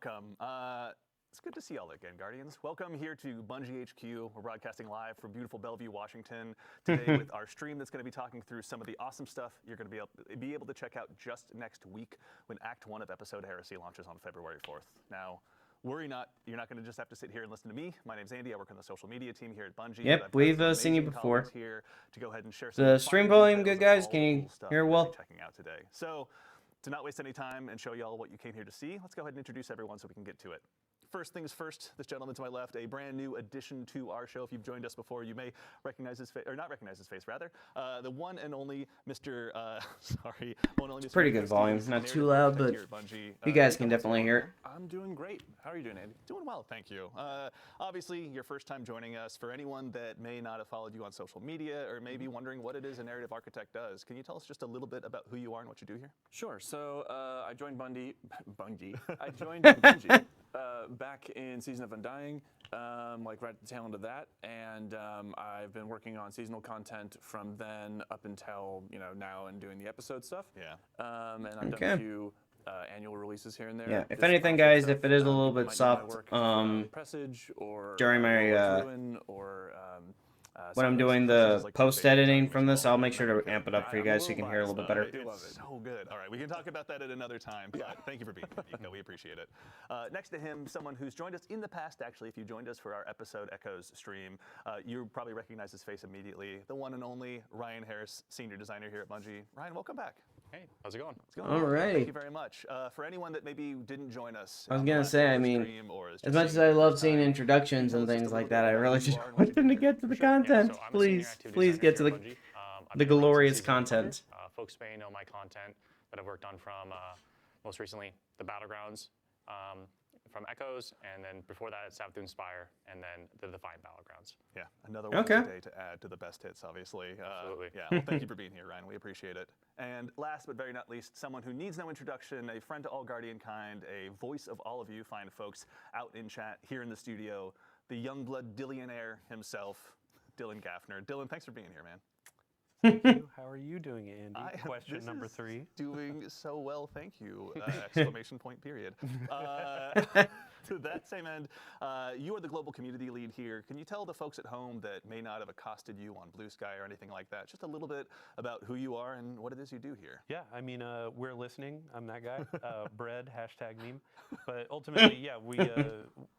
welcome. It's good to see y'all again, Guardians. Welcome here to Bungie HQ. We're broadcasting live from beautiful Bellevue, Washington, today with our stream that's going to be talking through some of the awesome stuff you're going to be able to check out just next week when Act 1 of episode Heresy launches on February 4th. Now, worry not, you're not going to just have to sit here and listen to me. My name's Andy. I work on the social media team here at Bungie. Yep, we've seen you before. Here to go ahead and share the stream volume good, guys? Can you hear well? Checking out today. So, to not waste any time and show y'all what you came here to see, let's go ahead and introduce everyone so we can get to it. First things first, this gentleman to my left, a brand new addition to our show. If you've joined us before, you may recognize his face, or not recognize his face, rather. The one and only Mr. Sorry, one and only Mr. Pretty good volume, not too loud, but you guys can definitely hear it. I'm doing great. How are you doing, Andy? Doing well, thank you. Obviously, your first time joining us. For anyone that may not have followed you on social media or may be wondering what it is a narrative architect does, can you tell us just a little bit about who you are and what you do here? Sure. So I joined Bungie. I joined Bungie back in Season of Undying, like right at the tail end of that, and I've been working on seasonal content from then up until now and doing the episode stuff. Yeah. And I've done a few annual releases here and there. Yeah. If anything, guys, if it is a little bit soft, Presage or during my when I'm doing the post-editing from this, I'll make sure to amp it up for you guys so you can hear a little bit better. It's so good. All right, we can talk about that at another time, but thank you for being here, Nico. We appreciate it. Next to him, someone who's joined us in the past, actually. If you joined us for our episode Echoes stream, you probably recognize his face immediately. The one and only Ryan Harris, senior designer here at Bungie. Ryan, welcome back. Hey, how's it going? It's going all well. right. Thank you very much. For anyone that maybe didn't join us, I was gonna say, I mean, as much as I love seeing introductions and things like that, I really just want them to get to the content. Please get to the glorious content. Folks may know my content that I've worked on from most recently the Battlegrounds, from Echoes, and then before that it's South Spire, and then the Defiant Battlegrounds. Yeah, another one today to add to the best hits, obviously. Absolutely. Yeah, well, thank you for being here, Ryan. We appreciate it. And last but very not least, someone who needs no introduction, a friend to all Guardian kind, a voice of all of you fine folks out in chat, here in the studio, the Youngblood Dillionaire himself, Dylan Gaffner. Dylan, thanks for being here, man. Thank you. How are you doing, Andy? Question number 3. Doing so well, thank you! Exclamation point, period. To that same end, you are the global community lead here. Can you tell the folks at home that may not have accosted you on Blue Sky or anything like that, just a little bit about who you are and what it is you do here? Yeah, I mean, we're listening. I'm that guy. Bread, #meme. But ultimately, yeah, we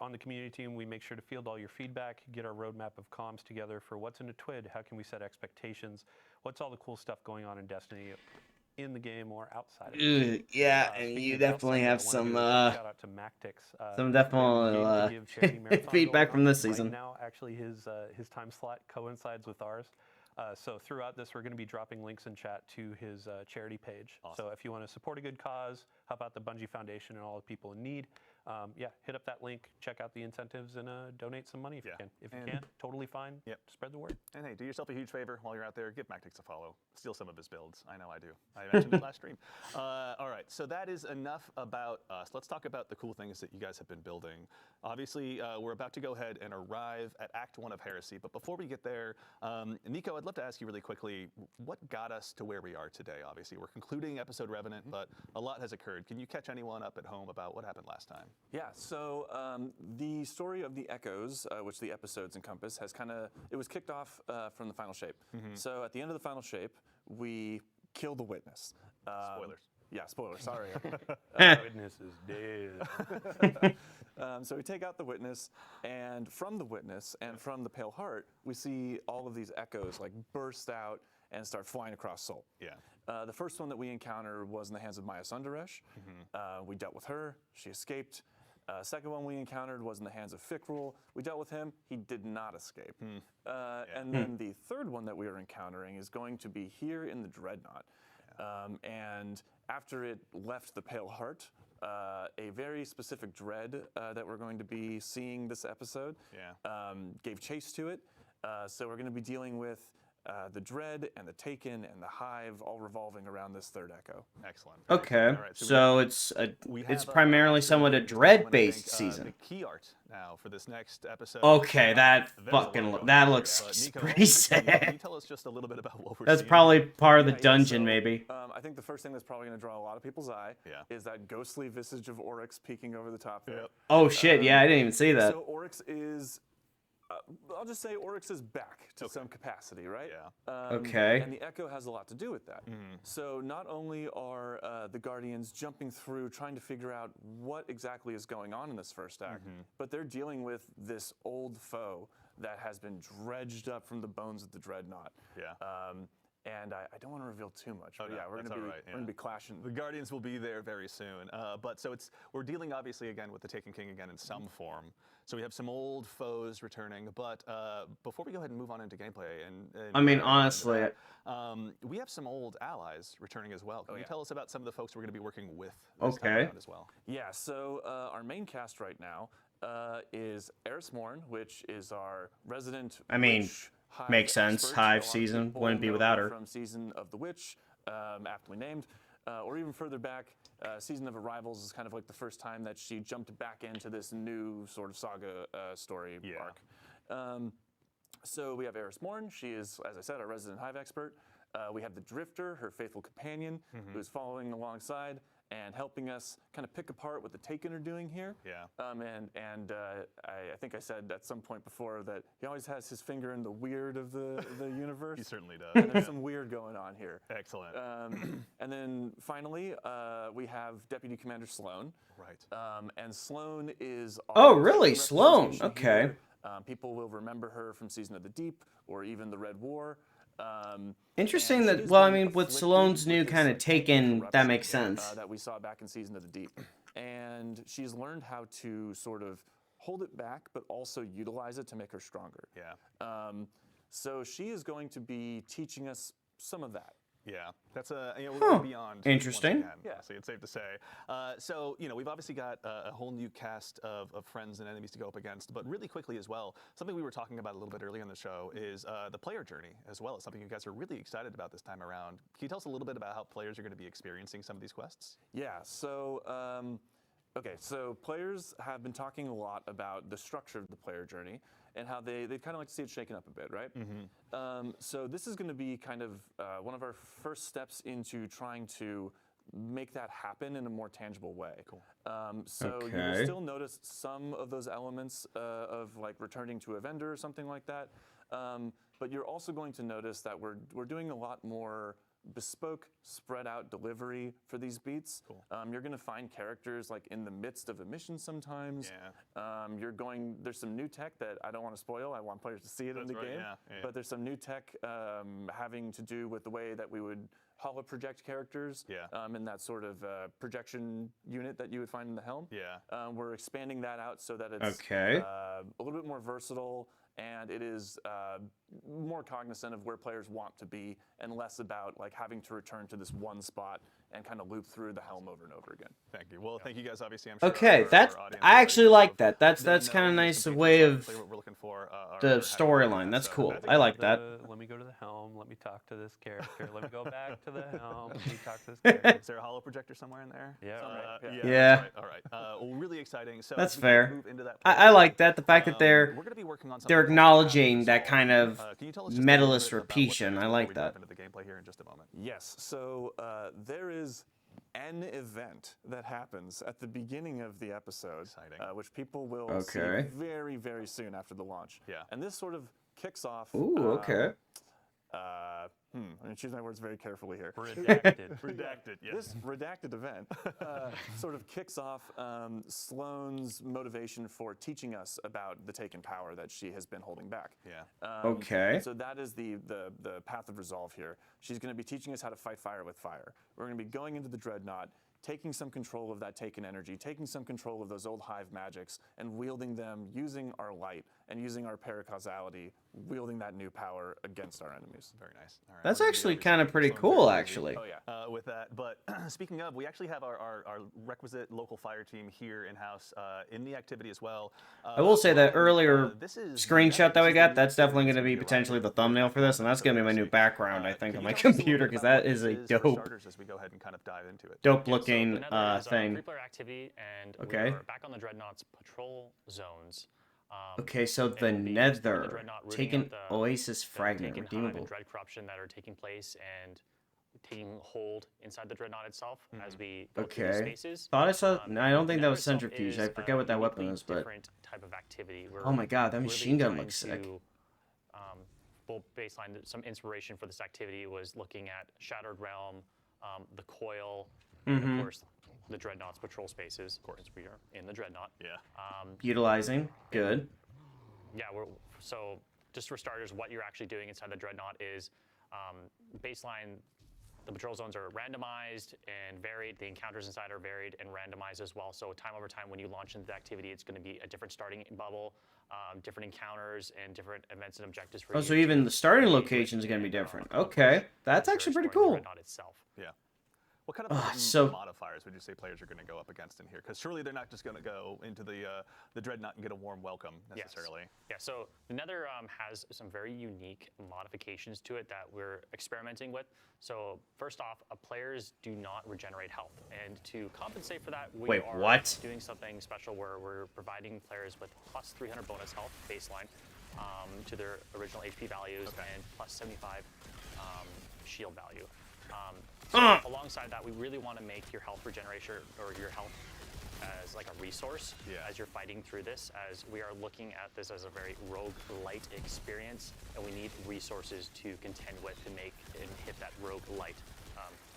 on the community team, we make sure to field all your feedback, get our roadmap of comms together for what's in a TWID, how can we set expectations, what's all the cool stuff going on in Destiny in the game or outside of it. Yeah, and you definitely have some shout out to Mactix, some definitely feedback from this season. Right now, actually, his time slot coincides with ours. So throughout this, we're going to be dropping links in chat to his charity page. Awesome. So if you want to support a good cause, help out the Bungie Foundation and all the people in need, hit up that link, check out the incentives, and donate some money if you can. If you can't, totally fine. Yep. Spread the word. And hey, do yourself a huge favor while you're out there. Give Mactix a follow. Steal some of his builds. I know I do. I mentioned it last stream. All right, so that is enough about us. Let's talk about the cool things that you guys have been building. Obviously, we're about to go ahead and arrive at Act 1 of Heresy. But before we get there, Nico, I'd love to ask you really quickly, what got us to where we are today? Obviously, we're concluding episode Revenant, but a lot has occurred. Can you catch anyone up at home about what happened last time? Yeah, so the story of the Echoes, which the episodes encompass, it was kicked off from the final shape. So at the end of the final shape, we kill the Witness. Spoilers. Yeah, spoilers, sorry. Witness is dead. So we take out the Witness, and from the Witness and from the Pale Heart, we see all of these Echoes like burst out and start flying across Sol. Yeah. The first one that we encountered was in the hands of Maya Sundaresh. We dealt with her. She escaped. Second one we encountered was in the hands of Fikrul. We dealt with him. He did not escape. And then the third one that we are encountering is going to be here in the Dreadnought. And after it left the Pale Heart, a very specific dread that we're going to be seeing this episode gave chase to it. So we're going to be dealing with the Dread and the Taken and the Hive all revolving around this third Echo. Excellent. Okay, All right, so it's primarily somewhat a Dread-based season. The key art now for this next episode. Okay, that looks pretty sick. Can you tell us just a little bit about what we're That's seeing? probably part of the dungeon, maybe. I think the first thing that's probably going to draw a lot of people's eye is that ghostly visage of Oryx peeking over the top there. Oh shit! Yeah, I didn't even see that. So Oryx is. I'll just say Oryx is back to some capacity, right? Yeah. Okay. And the Echo has a lot to do with that. So not only are the Guardians jumping through, trying to figure out what exactly is going on in this first act, but they're dealing with this old foe that has been dredged up from the bones of the Dreadnought. Yeah. And I don't want to reveal too much, but we're going to be clashing. The Guardians will be there very soon. But so we're dealing obviously again with the Taken King again in some form. So we have some old foes returning. But before we go ahead and move on into gameplay, and I mean, honestly, we have some old allies returning as well. Can you tell us about some of the folks we're going to be working with this time around as well? Yeah. So our main cast right now is Eris Morn, which is our resident. Hive makes sense. expert. Hive season wouldn't be without her. From Season of the Witch, aptly named, or even further back, Season of Arrivals is kind of like the first time that she jumped back into this new sort of saga story arc. So we have Eris Morn. She is, as I said, our resident Hive expert. We have the Drifter, her faithful companion, who's following alongside and helping us kind of pick apart what the Taken are doing here. Yeah. I think I said at some point before that he always has his finger in the weird of the universe. He certainly does. And there's some weird going on here. Excellent. And then finally, we have Deputy Commander Sloan. Right. And Sloan is Oh, really? Sloan. Okay. People will remember her from Season of the Deep or even the Red War. Interesting that, well, I mean, with Sloane's new kind of Taken, that makes sense. That we saw back in Season of the Deep. And she's learned how to sort of hold it back, but also utilize it to make her stronger. Yeah. So she is going to be teaching us some of that. Yeah, that's we're beyond. Interesting. Once again, yeah, so it's safe to say. So we've obviously got a whole new cast of friends and enemies to go up against. But really quickly as well, something we were talking about a little bit earlier in the show is the player journey as well. It's something you guys are really excited about this time around. Can you tell us a little bit about how players are going to be experiencing some of these quests? Yeah. So. Okay, so players have been talking a lot about the structure of the player journey and how they'd kind of like to see it shaken up a bit, right? So this is going to be kind of one of our first steps into trying to make that happen in a more tangible way. Cool. So you will still notice some of those elements of like returning to a vendor or something like that, but you're also going to notice that we're doing a lot more bespoke, spread out delivery for these beats. Cool. You're going to find characters like in the midst of a mission sometimes. Yeah. There's some new tech that I don't want to spoil. I want players to see it in the game. Yeah. But there's some new tech having to do with the way that we would holo-project characters in that sort of projection unit that you would find in the helm. Yeah. We're expanding that out so that it's a little bit more versatile, and it is more cognizant of where players want to be and less about like having to return to this one spot and kind of loop through the helm over and over again. Thank you. Well, thank you guys. Obviously, I'm sure. Okay, I actually like that. That's kind of nice way of the storyline. That's cool. I like that. Let me go to the helm. Let me talk to this character. Let me go back to the helm. Let me talk to this character. Is there a holo projector somewhere in there? Yeah. Yeah. All right. Well, really exciting. So that's fair. Move into that I like that. The fact that we're going to be working on they're acknowledging that kind of medalist repetition. I like that. Into the gameplay here in just a moment. Yes. So there is an event that happens at the beginning of the episode, which people will see very, very soon after the launch. Yeah. And this sort of kicks off. Ooh, okay. I'm going to choose my words very carefully here. Redacted. Redacted, yes. This redacted event sort of kicks off Sloane's motivation for teaching us about the Taken power that she has been holding back. Yeah. So that is the path of resolve here. She's going to be teaching us how to fight fire with fire. We're going to be going into the Dreadnought, taking some control of that taken energy, taking some control of those old hive magics, and wielding them using our light and using our paracausality, wielding that new power against our enemies. Very nice. All right, That's we're gonna be actually obviously kind of pretty flowing cool, very actually. Oh yeah. with that. But speaking of, we actually have our requisite local fire team here in-house in the activity as well. I will say that Ryan, earlier this is screenshot that we this is got, the that's new definitely going to activity be we're potentially running the thumbnail for this, and that's going to be my new Heresy. background, I think, Can on you my tell us a little computer, bit because about that what is this a is for dope, starters as we go ahead and kind of dive into it? dope-looking So the Nether is a thing. free-player activity, and Okay. we're back on the Dreadnought's patrol zones. Okay, so and the we'll be exploring the Nether, Dreadnought, rooting taken out the Oasis Fragment, taken hive and redeemable. dread corruption that are taking place and taking hold inside the Dreadnought itself as we go through these Okay. spaces. Thought I saw, no, I don't think that Nether was itself Centrifuge. is I forget what that weapon uniquely is, but... different type of activity. We're Oh my god, that really machine gun trying looks sick. to, well, baseline, some inspiration for this activity was looking at Shattered Realm, the Coil, and of course, the Dreadnought's patrol spaces, of course, we are in the Dreadnought. Yeah. Utilizing, good. Yeah, so just for starters, what you're actually doing inside the Dreadnought is baseline, the patrol zones are randomized and varied. The encounters inside are varied and randomized as well. So time over time, when you launch into the activity, it's going to be a different starting bubble, different encounters, and different events and objectives for you. Oh, so even to the starting engage with location is going to be and, different. accomplish Okay, that's as you're actually pretty exploring cool. the Dreadnought itself. Yeah. What kind of so- modifiers would you say players are going to go up against in here? Because surely they're not just going to go into the Dreadnought and get a warm welcome necessarily. Yeah, so the Nether has some very unique modifications to it that we're experimenting with. So first off, players do not regenerate health. And to compensate for that, we are what? doing something special where we're providing players with plus 300 bonus health baseline to their original HP values and plus 75 shield value. So alongside that, we really want to make your health regeneration or your health as like a resource as you're fighting through this, as we are looking at this as a very rogue-light experience, and we need resources to contend with to make and hit that rogue-light.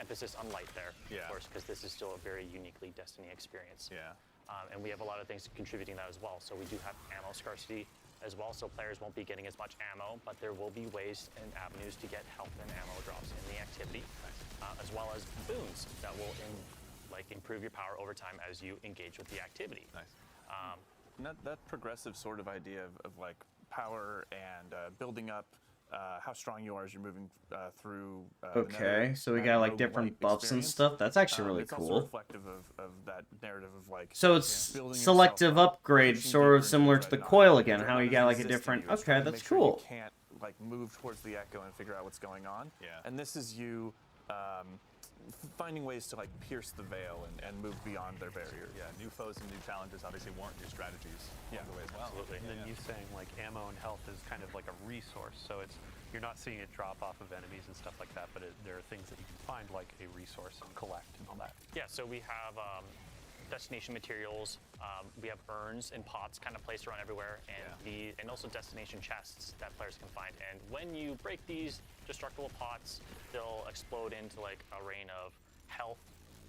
Emphasis on light there, of course, because this is still a very uniquely Destiny experience. Yeah. And we have a lot of things contributing to that as well. So we do have ammo scarcity as well, so players won't be getting as much ammo, but there will be ways and avenues to get health and ammo drops in the activity, as well as boons that will improve your power over time as you engage with the activity. Nice. That progressive sort of idea of like power and building up how strong you are as you're moving through. Okay, so we got like different buffs and stuff. That's actually really it's also cool. reflective of that narrative of like. So it's building selective yourself up, upgrade, pushing sort deeper of into similar the to the Dreadnought. coil again. How Dreadnought you is got like a resisting different. you. It's Okay, trying to that's make sure cool. You can't like move towards the echo and figure out what's going on. Yeah. And this is you. Finding ways to like pierce the veil and move beyond their barrier. Yeah, new foes and new challenges obviously warrant new strategies along the way as well. Absolutely. And then you saying like ammo and health is kind of like a resource, so you're not seeing it drop off of enemies and stuff like that, but there are things that you can find like a resource and collect and all that. Yeah, so we have destination materials. We have urns and pots kind of placed around everywhere, and also destination chests that players can find. And when you break these destructible pots, they'll explode into like a rain of health,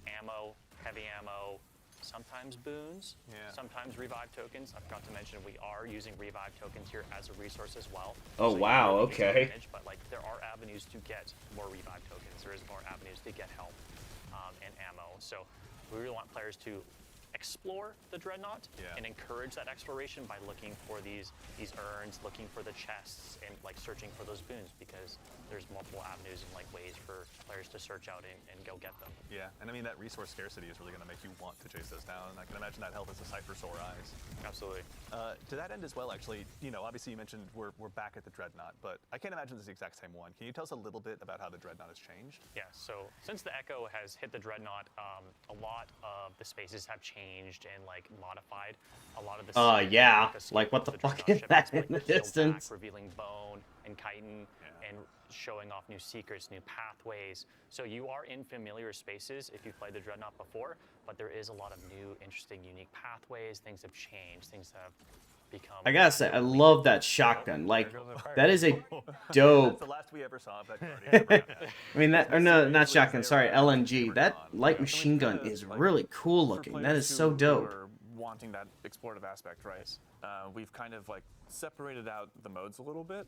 ammo, heavy ammo, sometimes boons, sometimes revive tokens. I forgot to mention we are using revive tokens here as a resource as well. Oh, So you wow, really need to okay. manage, but like there are avenues to get more revive tokens. There is more avenues to get health and ammo. So we really want players to explore the Dreadnought and encourage that exploration by looking for these urns, looking for the chests, and like searching for those boons, because there's multiple avenues and like ways for players to search out and go get them. Yeah, and I mean that resource scarcity is really going to make you want to chase those down. And I can imagine that health is a sight for sore eyes. Absolutely. To that end as well, actually, obviously you mentioned we're back at the Dreadnought, but I can't imagine it's the exact same one. Can you tell us a little bit about how the Dreadnought has changed? Yeah, so since the Echo has hit the Dreadnought, a lot of the spaces have changed and like modified. A lot of the yeah, like what the fuck is that in the distance? Revealing Bone and Chitin and showing off new secrets, new pathways. So you are in familiar spaces if you've played the Dreadnought before, but there is a lot of new, interesting, unique pathways. Things have changed. Things have become. I gotta say, I love that shotgun. Like, that is a dope. That's the last we ever saw of that party. I mean, that, or no, not shotgun, sorry, LMG. That light machine gun is really cool looking. That is so dope. wanting that explorative aspect, right? We've kind of like separated out the modes a little bit,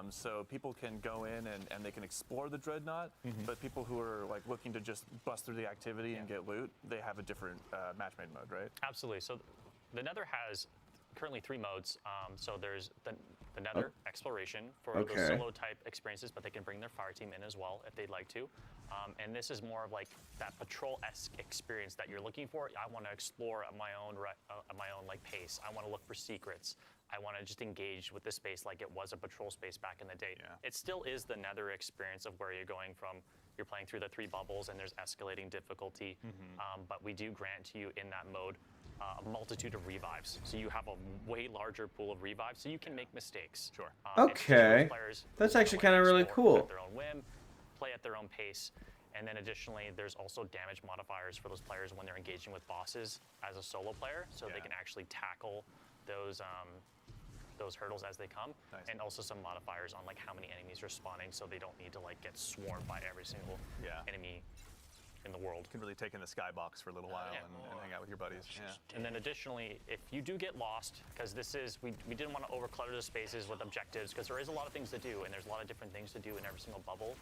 so people can go in and they can explore the Dreadnought, but people who are like looking to just bust through the activity and get loot, they have a different match-made mode, right? Absolutely. So the Nether has currently 3 modes. So there's the Nether Exploration for those solo type experiences, but they can bring their fire team in as well if they'd like to. And this is more of like that patrol-esque experience that you're looking for. I want to explore at my own like pace. I want to look for secrets. I want to just engage with the space like it was a patrol space back in the day. It still is the Nether experience of where you're going from. You're playing through the 3 bubbles and there's escalating difficulty, but we do grant to you in that mode a multitude of revives. So you have a way larger pool of revives, so you can make mistakes. Sure. Okay. That's actually kind of really cool. At their own whim, play at their own pace. And then additionally, there's also damage modifiers for those players when they're engaging with bosses as a solo player, so they can actually tackle those hurdles as they come. And also some modifiers on like how many enemies are spawning, so they don't need to like get swarmed by every single enemy in the world. You can really take in the skybox for a little while and hang out with your buddies. And then additionally, if you do get lost, because this is, we didn't want to overclutter the spaces with objectives, because there is a lot of things to do, and there's a lot of different things to do in every single bubble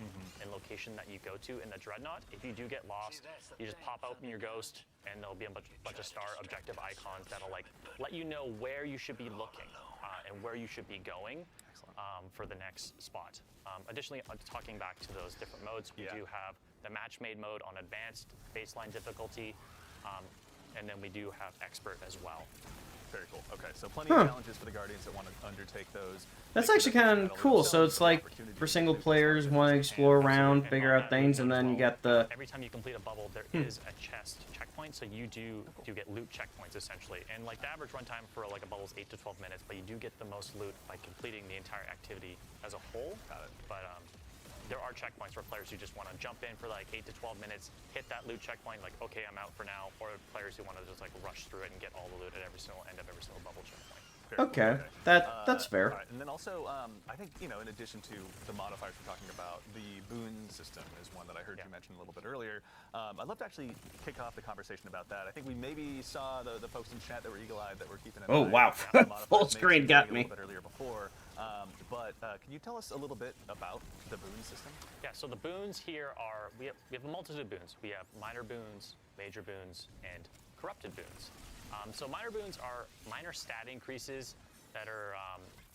and location that you go to in the Dreadnought. If you do get lost, you just pop open your ghost, and there'll be a bunch of star objective icons that'll like let you know where you should be looking and where you should be going for the next spot. Additionally, talking back to those different modes, we do have the match-made mode on advanced baseline difficulty, and then we do have expert as well. Very cool. Okay, so plenty of challenges for the Guardians that want to undertake those. That's actually kind of cool. So it's like for single players want to explore around, figure out things, and then you got the... Every time you complete a bubble, there is a chest checkpoint, so you do get loot checkpoints essentially. And like the average runtime for like a bubble is 8 to 12 minutes, but you do get the most loot by completing the entire activity as a whole. But there are checkpoints for players who just want to jump in for like 8 to 12 minutes, hit that loot checkpoint, like, okay, I'm out for now, or players who want to just like rush through it and get all the loot at every single end of every single bubble checkpoint. Okay, that's fair. Right. And then also, I think, you know, in addition to the modifiers we're talking about, the boon system is one that I heard you mention a little bit earlier. I'd love to actually kick off the conversation about that. I think we maybe saw the folks in chat that were eagle-eyed that were keeping an eye. Oh, wow. Full screen got me. A little bit earlier before. But can you tell us a little bit about the boon system? Yeah, so the boons here are, we have a multitude of boons. We have minor boons, major boons, and corrupted boons. So minor boons are minor stat increases that are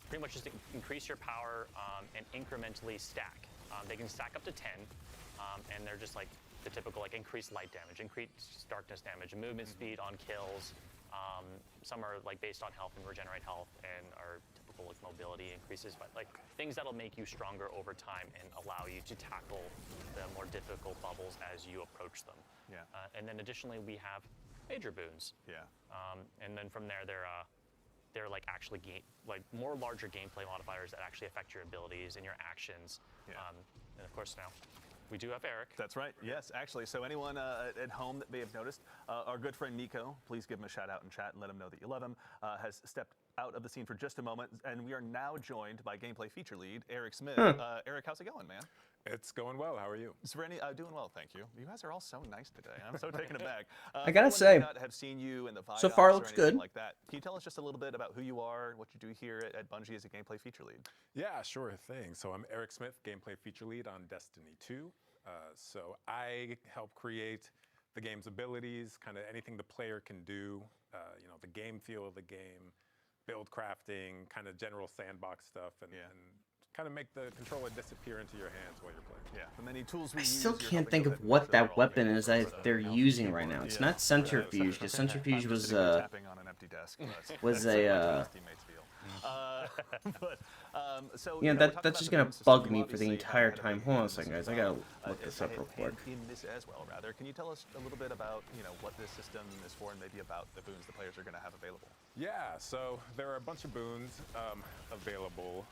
pretty much just increase your power and incrementally stack. They can stack up to 10, and they're just like the typical like increased light damage, increased darkness damage, movement speed on kills. Some are like based on health and regenerate health, and are typical like mobility increases, but like things that'll make you stronger over time and allow you to tackle the more difficult bubbles as you approach them. And then additionally, we have major boons. And then from there, they're like actually more larger gameplay modifiers that actually affect your abilities and your actions. And of course now, we do have Eric. That's right. Yes, actually. So anyone at home that may have noticed, our good friend Nico, please give him a shout out in chat and let him know that you love him, has stepped out of the scene for just a moment, and we are now joined by gameplay feature lead Eric Smith. Eric, how's it going, man? It's going well. How are you? Doing well, thank you. You guys are all so nice today. I'm so taken aback. I gotta say, have seen you in the so far looks good. Like that. Can you tell us just a little bit about who you are, what you do here at Bungie as a gameplay feature lead? Yeah, sure thing. So I'm Eric Smith, gameplay feature lead on Destiny 2. So I help create the game's abilities, kind of anything the player can do, you know, the game feel of the game, build crafting, kind of general sandbox stuff, and kind of make the controller disappear into your hands while you're playing. The many tools we I still can't think of what that weapon is that they're using right now. It's not Centrifuge, because Centrifuge was tapping on an empty desk. So yeah, that's just gonna bug me for the entire time. Hold on a second, guys. I gotta look this up real quick. In this as well, rather, can you tell us a little bit about what this system is for, and maybe about the boons the players are going to have available? Yeah, so there are a bunch of boons available.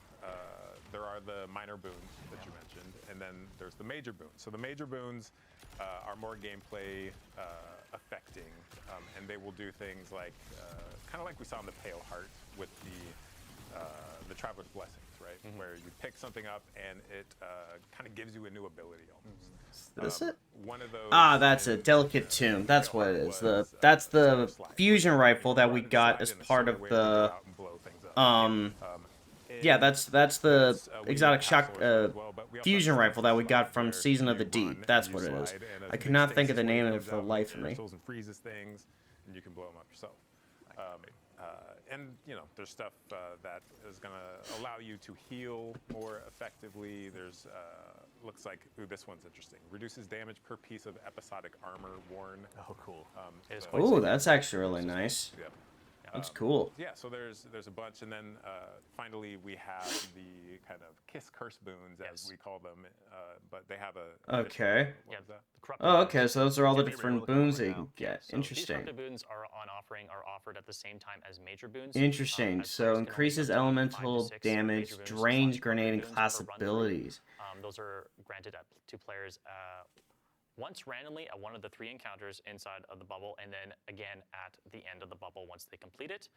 There are the minor boons that you mentioned, and then there's the major boons. So the major boons are more gameplay affecting, and they will do things like, kind of like we saw in the Pale Heart with the Traveler's Blessings, right? where you pick something up and it kind of gives you a new ability almost. Is this it? One of those That's a delicate tomb. That's what it is. That's the fusion rifle that we got as part of the yeah, that's the exotic shock fusion rifle that we got from Season of the Deep. That's what it is. I could not think of the name of it for the life of me. And freezes things, and you can blow them up yourself. And you know, there's stuff that is going to allow you to heal more effectively. There's looks like this one's interesting. Reduces damage per piece of episodic armor worn. Oh, cool. Ooh, that's actually really nice. Yeah. That's cool. Yeah, so there's a bunch, and then finally we have the kind of kiss curse boons, as we call them, but they have a okay. Yeah, Oh, okay. So those are all the different boons that you can get. So Interesting. these corrupted boons are offered at the same time as major boons. Interesting. So increases elemental damage, drains grenade, and class abilities. Those are granted to players once randomly at one of the 3 encounters inside of the bubble, and then again at the end of the bubble once they complete it.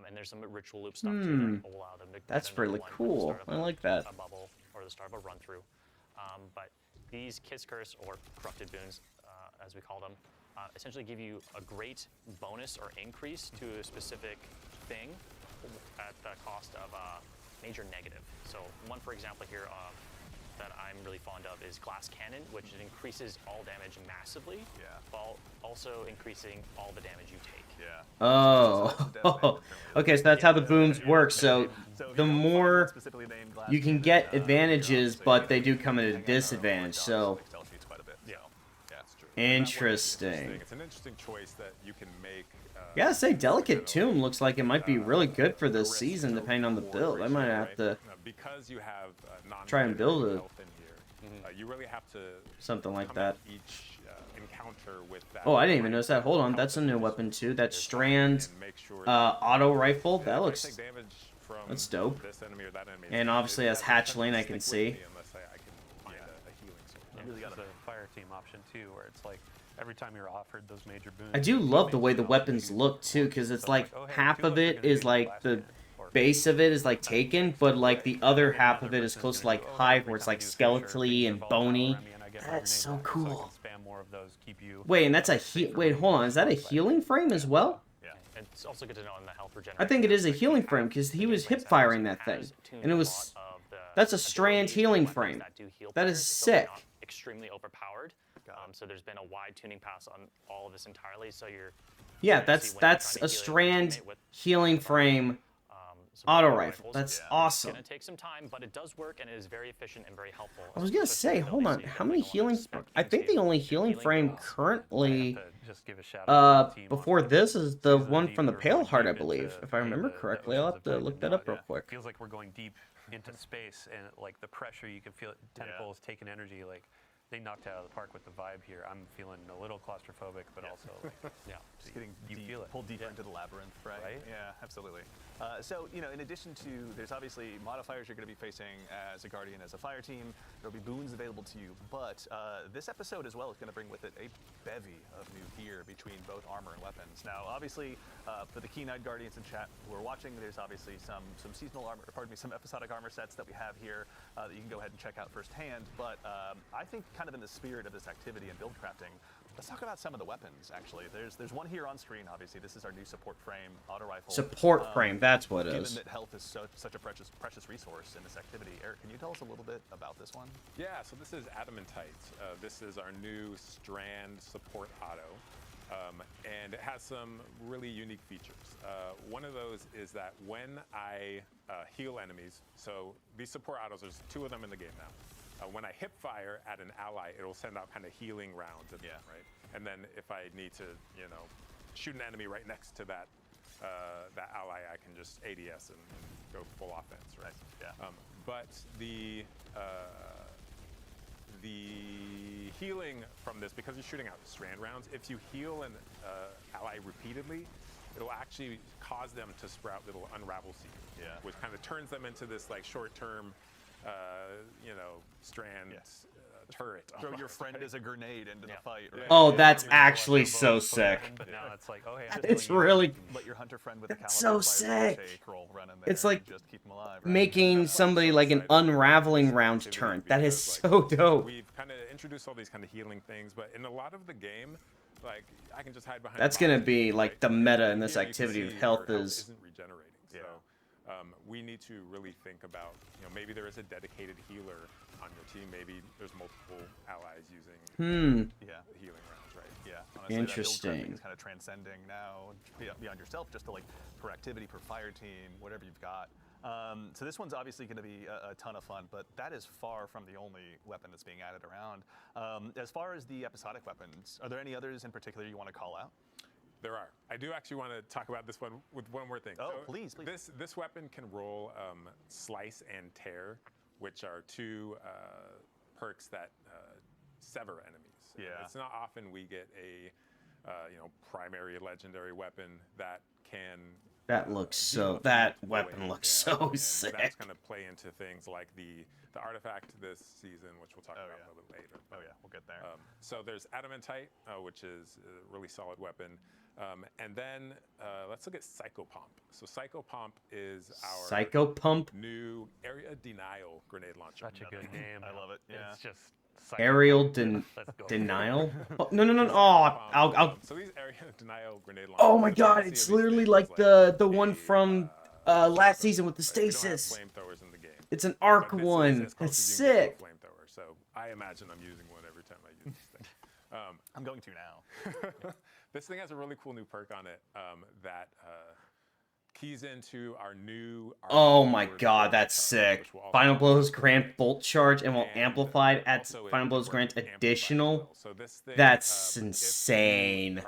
And there's some ritual loop stuff too that will allow them to. That's really cool. I like that. A bubble or the start of a run through, but these Kiss Curse or corrupted boons, as we call them, essentially give you a great bonus or increase to a specific thing at the cost of a major negative. So one, for example, here. That I'm really fond of is Glass Cannon, which increases all damage massively, while also increasing all the damage you take. Yeah. Oh, okay, so that's how the boons work. So the more you can get advantages, but they do come at a disadvantage. So interesting. It's an interesting choice that you can make. Gotta say, Delicate Tomb looks like it might be really good for this season, depending on the build. I might have to because you have try and build a you really have to something like that. Each encounter with that. Oh, I didn't even notice that. Hold on, that's a new weapon too. That Strand auto rifle. That looks that's dope. And obviously, as hatchling, I can see. Really got a fire team option too, where it's like every time you're offered those major boons. I do love the way the weapons look too, because it's like half of it is like the base of it is like taken, but like the other half of it is close to like Hive, where it's like skeletally and bony. That's so cool. Wait, and that's a wait, hold on, is that a healing frame as well? Yeah, it's also good to know on the health regeneration. I think it is a healing frame because he was hip firing that thing, and it was. That's a Strand healing frame. That is sick. Extremely overpowered. So there's been a wide tuning pass on all of this entirely. So you're. Yeah, that's a Strand healing frame. Auto rifle. That's awesome. It's gonna take some time, but it does work and it is very efficient and very helpful. I was gonna say, hold on, how many healing? I think the only healing frame currently, before this is the one from the Pale Heart, I believe, if I remember correctly. I'll have to look that up real quick. Feels like we're going deep into space, and like the pressure, you can feel it. Tentacles taking energy, like. They knocked it out of the park with the vibe here. I'm feeling a little claustrophobic, but also like, just getting pulled deeper into the labyrinth, right? Yeah, absolutely. So, you know, in addition to, there's obviously modifiers you're going to be facing as a Guardian, as a fire team. There'll be boons available to you, but this episode as well is going to bring with it a bevy of new gear between both armor and weapons. Now, obviously, for the keen-eyed Guardians in chat who are watching, there's obviously some seasonal armor, some episodic armor sets that we have here that you can go ahead and check out firsthand. But I think, kind of in the spirit of this activity and build crafting, let's talk about some of the weapons. Actually, there's one here on screen. Obviously, this is our new support frame auto rifle. Support frame, that's what it is. Given that health is such a precious resource in this activity, Eric, can you tell us a little bit about this one? Yeah, so this is Adamantite. This is our new Strand support auto. And it has some really unique features. One of those is that when I heal enemies, so these support autos, there's 2 of them in the game now. When I hip fire at an ally, it'll send out kind of healing rounds, right? And then if I need to, you know, shoot an enemy right next to that that ally, I can just ADS and go full offense, right? Yeah. But the healing from this, because you're shooting out Strand rounds, if you heal an ally repeatedly, it'll actually cause them to sprout little unravel seeds, which kind of turns them into this like short-term, you know, Strand turret. Throw your friend as a grenade into the fight. Right? Oh, that's actually so sick. But now it's like, oh hey, It's really... Let your hunter friend with the That's caliber so fire sick. shake roll run in there It's like and just keep him alive. Right? making somebody like an unraveling round turn. That is so dope. We've kind of introduced all these kind of healing things, but in a lot of the game, like I can just hide behind. That's gonna be like the meta in this activity of health is. Isn't regenerating. So we need to really think about, maybe there is a dedicated healer on your team. Maybe there's multiple allies using the healing rounds, right? Yeah. Honestly, Interesting. Is kind of transcending now beyond yourself, just to like per activity, per fire team, whatever you've got. So this one's obviously going to be a ton of fun, but that is far from the only weapon that's being added around. As far as the episodic weapons, are there any others in particular you want to call out? There are. I do actually want to talk about this one with one more thing. Oh, so please. This weapon can roll Slice and Tear, which are two perks that sever enemies. Yeah. It's not often we get a primary legendary weapon that can. That looks so. That weapon looks so sick. That's going to play into things like the artifact this season, which we'll talk about a little bit later. Oh yeah, we'll get there. So there's Adamantite, which is a really solid weapon. And then let's look at Psychopomp. So Psychopomp is our Psychopump? new area denial grenade launcher. Such a good name. I love it. Yeah. It's just Aerial denial? Oh, no. Oh, So these area denial grenade launchers. Oh my god, it's literally like the one from last season with the stasis. Flamethrowers in the game. It's an arc But this is one. as close It's as you can get sick. to a flamethrower. So I imagine I'm using one every time I use this thing. I'm going to now. This thing has a really cool new perk on it that keys into our new. Oh my god, that's sick. Final Blows grant bolt charge and will amplified at Final Blows grant additional. That's insane.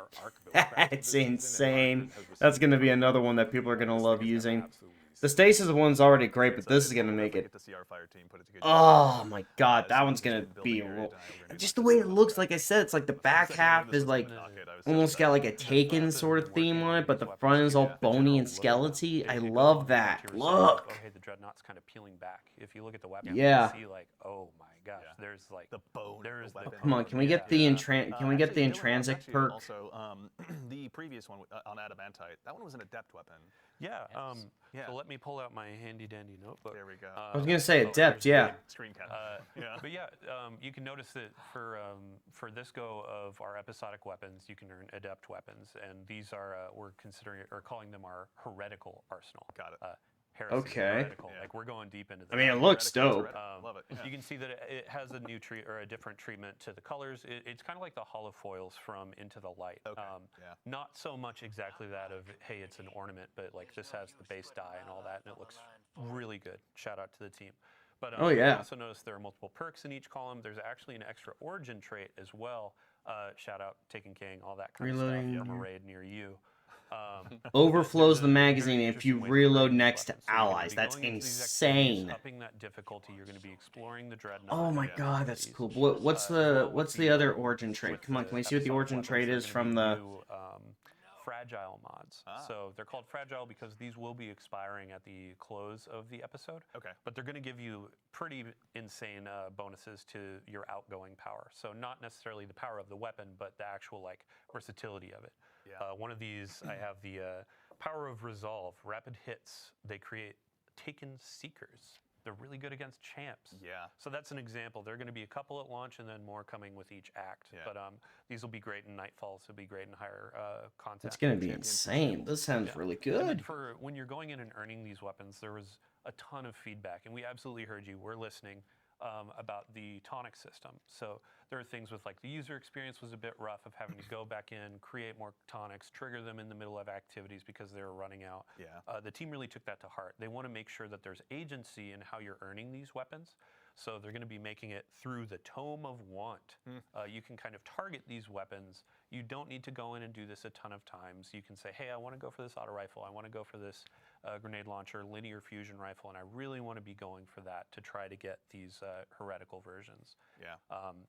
That's insane. That's gonna be another one that people are gonna love using. The stasis one's already great, but this is gonna make it. Get to see our fire team put it together. Oh my god, that one's gonna be just the way it looks. Like I said, it's like the back half is like almost got like a Taken sort of theme on it, but the front is all bony and skeleton. I love that. Look. Oh, hey, the Dreadnought's kind of peeling back. If you look at the weapon, Yeah. you see like, oh my gosh, there's like The bone. There's of the the weapon. Come on, can we get the can we get the Actually, intrinsic actually perk? Also, the previous one on Adamantite, that one was an adept weapon. yeah. Yeah. So let me pull out my handy dandy notebook. There we go. I was gonna say oh, adept, there's yeah. Screen cap. Yeah. But yeah, you can notice that for this go of our episodic weapons, you can earn adept weapons, and these are we're considering or calling them our heretical arsenal. Got it. Heresy, Okay. heretical. Yeah. Like we're going deep into this. I mean, it looks Heretical, dope. heretical. Love it. Yeah. You can see that it has a new a different treatment to the colors. It's kind of like the holofoils from Into the Light. Okay, yeah. Not so much exactly that of, hey, it's an ornament, but like this has the base dye and all that, and it looks really good. Shout out to the team. But Oh, yeah. you also notice there are multiple perks in each column. There's actually an extra origin trait as well. Shout out Taken King, all that kind Reloading of stuff from a here. raid near you. Overflows There's the a magazine very if you interesting way to reload learn these next to weapons. So you're gonna allies. be That's going into these activities, insane. Upping that difficulty, you're going to be exploring the Dreadnought. Oh my and god, that's activities. cool. What's As well the with what's the other origin trait? Come on, can we see what the episodic origin weapons, trait there are is gonna from be the? new, fragile mods. So they're called fragile because these will be expiring at the close of the episode. Okay. But they're going to give you pretty insane bonuses to your outgoing power. So not necessarily the power of the weapon, but the actual like versatility of it. Yeah. One of these, I have the power of resolve. Rapid hits. They create Taken Seekers. They're really good against champs. Yeah. So that's an example. There are going to be a couple at launch and then more coming with each act. Yeah. But these will be great in Nightfalls. They'll be great in higher content. It's gonna be insane. This sounds really And then good. for when you're going in and earning these weapons, there was a ton of feedback, and we absolutely heard you. We're listening about the tonic system. So there are things with like the user experience was a bit rough of having to go back in, create more tonics, trigger them in the middle of activities because they were running out. Yeah. The team really took that to heart. They want to make sure that there's agency in how you're earning these weapons. So they're going to be making it through the Tome of Want. You can kind of target these weapons. You don't need to go in and do this a ton of times. You can say, hey, I want to go for this auto rifle. I want to go for this grenade launcher, linear fusion rifle, and I really want to be going for that to try to get these heretical versions. Yeah.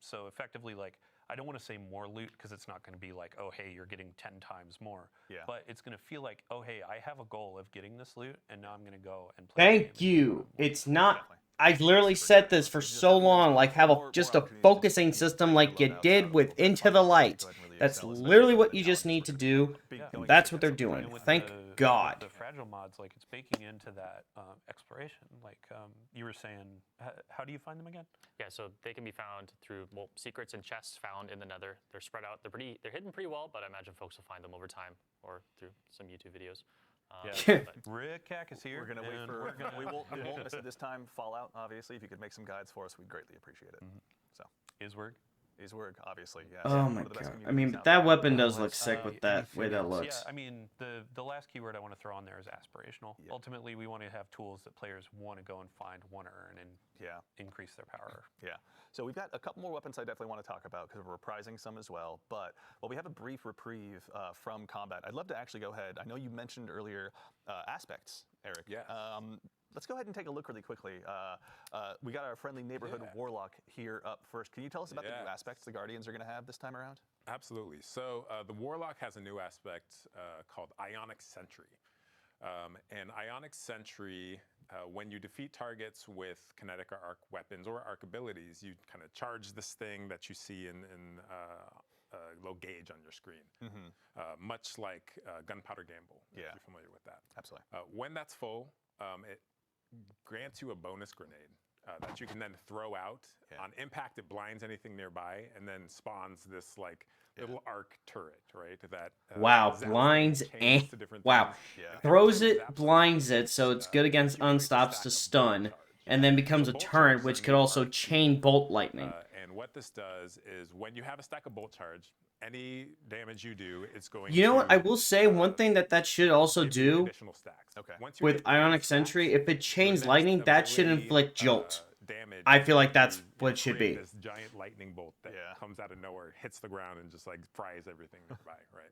So effectively, like, I don't want to say more loot because it's not going to be like, oh, hey, you're getting 10 times more. Yeah. But it's going to feel like, oh, hey, I have a goal of getting this loot, and now I'm going to go and play. the Thank game. you. It's not. I literally said this for so long, like have just a focusing system like you did with Into the Light. That's literally what you just need to do. And that's what they're doing. And with Thank the, God. With the fragile mods, like it's baking into that exploration. Like you were saying, how do you find them again? Yeah, so they can be found through secrets and chests found in the Nether. They're spread out. They're hidden pretty well, but I imagine folks will find them over time or through some YouTube videos. Rick Cack is here. We're gonna wait for. We won't miss it this time. Fallout, obviously. If you could make some guides for us, we'd greatly appreciate it. So. Iswerg. Iswerg, obviously. Yes. Oh my God. I mean, but that weapon does look sick with that way that looks. Yeah, I mean, the last keyword I want to throw on there is aspirational. Yeah. Ultimately, we want to have tools that players want to go and find, want to earn, and increase their power. Yeah. So we've got a couple more weapons I definitely want to talk about because we're reprising some as well. But while we have a brief reprieve from combat, I'd love to actually go ahead. I know you mentioned earlier aspects, Eric. Yes. Let's go ahead and take a look really quickly. We got our friendly neighborhood warlock here up first. Can you tell us about the new aspects the Guardians are going to have this time around? Absolutely. So the warlock has a new aspect called Ionic Sentry. And Ionic Sentry, when you defeat targets with kinetic or arc weapons or arc abilities, you kind of charge this thing that you see in low gauge on your screen, much like Gunpowder Gamble, if you're familiar with that. Absolutely. When that's full, it grants you a bonus grenade that you can then throw out. On impact, it blinds anything nearby and then spawns this like little arc turret, right? That wow, blinds and wow, throws it, blinds it, so it's good against unstops to stun, and then becomes a turret, which could also chain bolt lightning. And what this does is when you have a stack of bolt charge, any damage you do, it's going. You know what? I will say one thing that should also do with Ionic Sentry, if it chains lightning, that should inflict jolt. Damage. I feel like that's what it should be. This giant lightning bolt that comes out of nowhere, hits the ground, and just like fries everything nearby, right?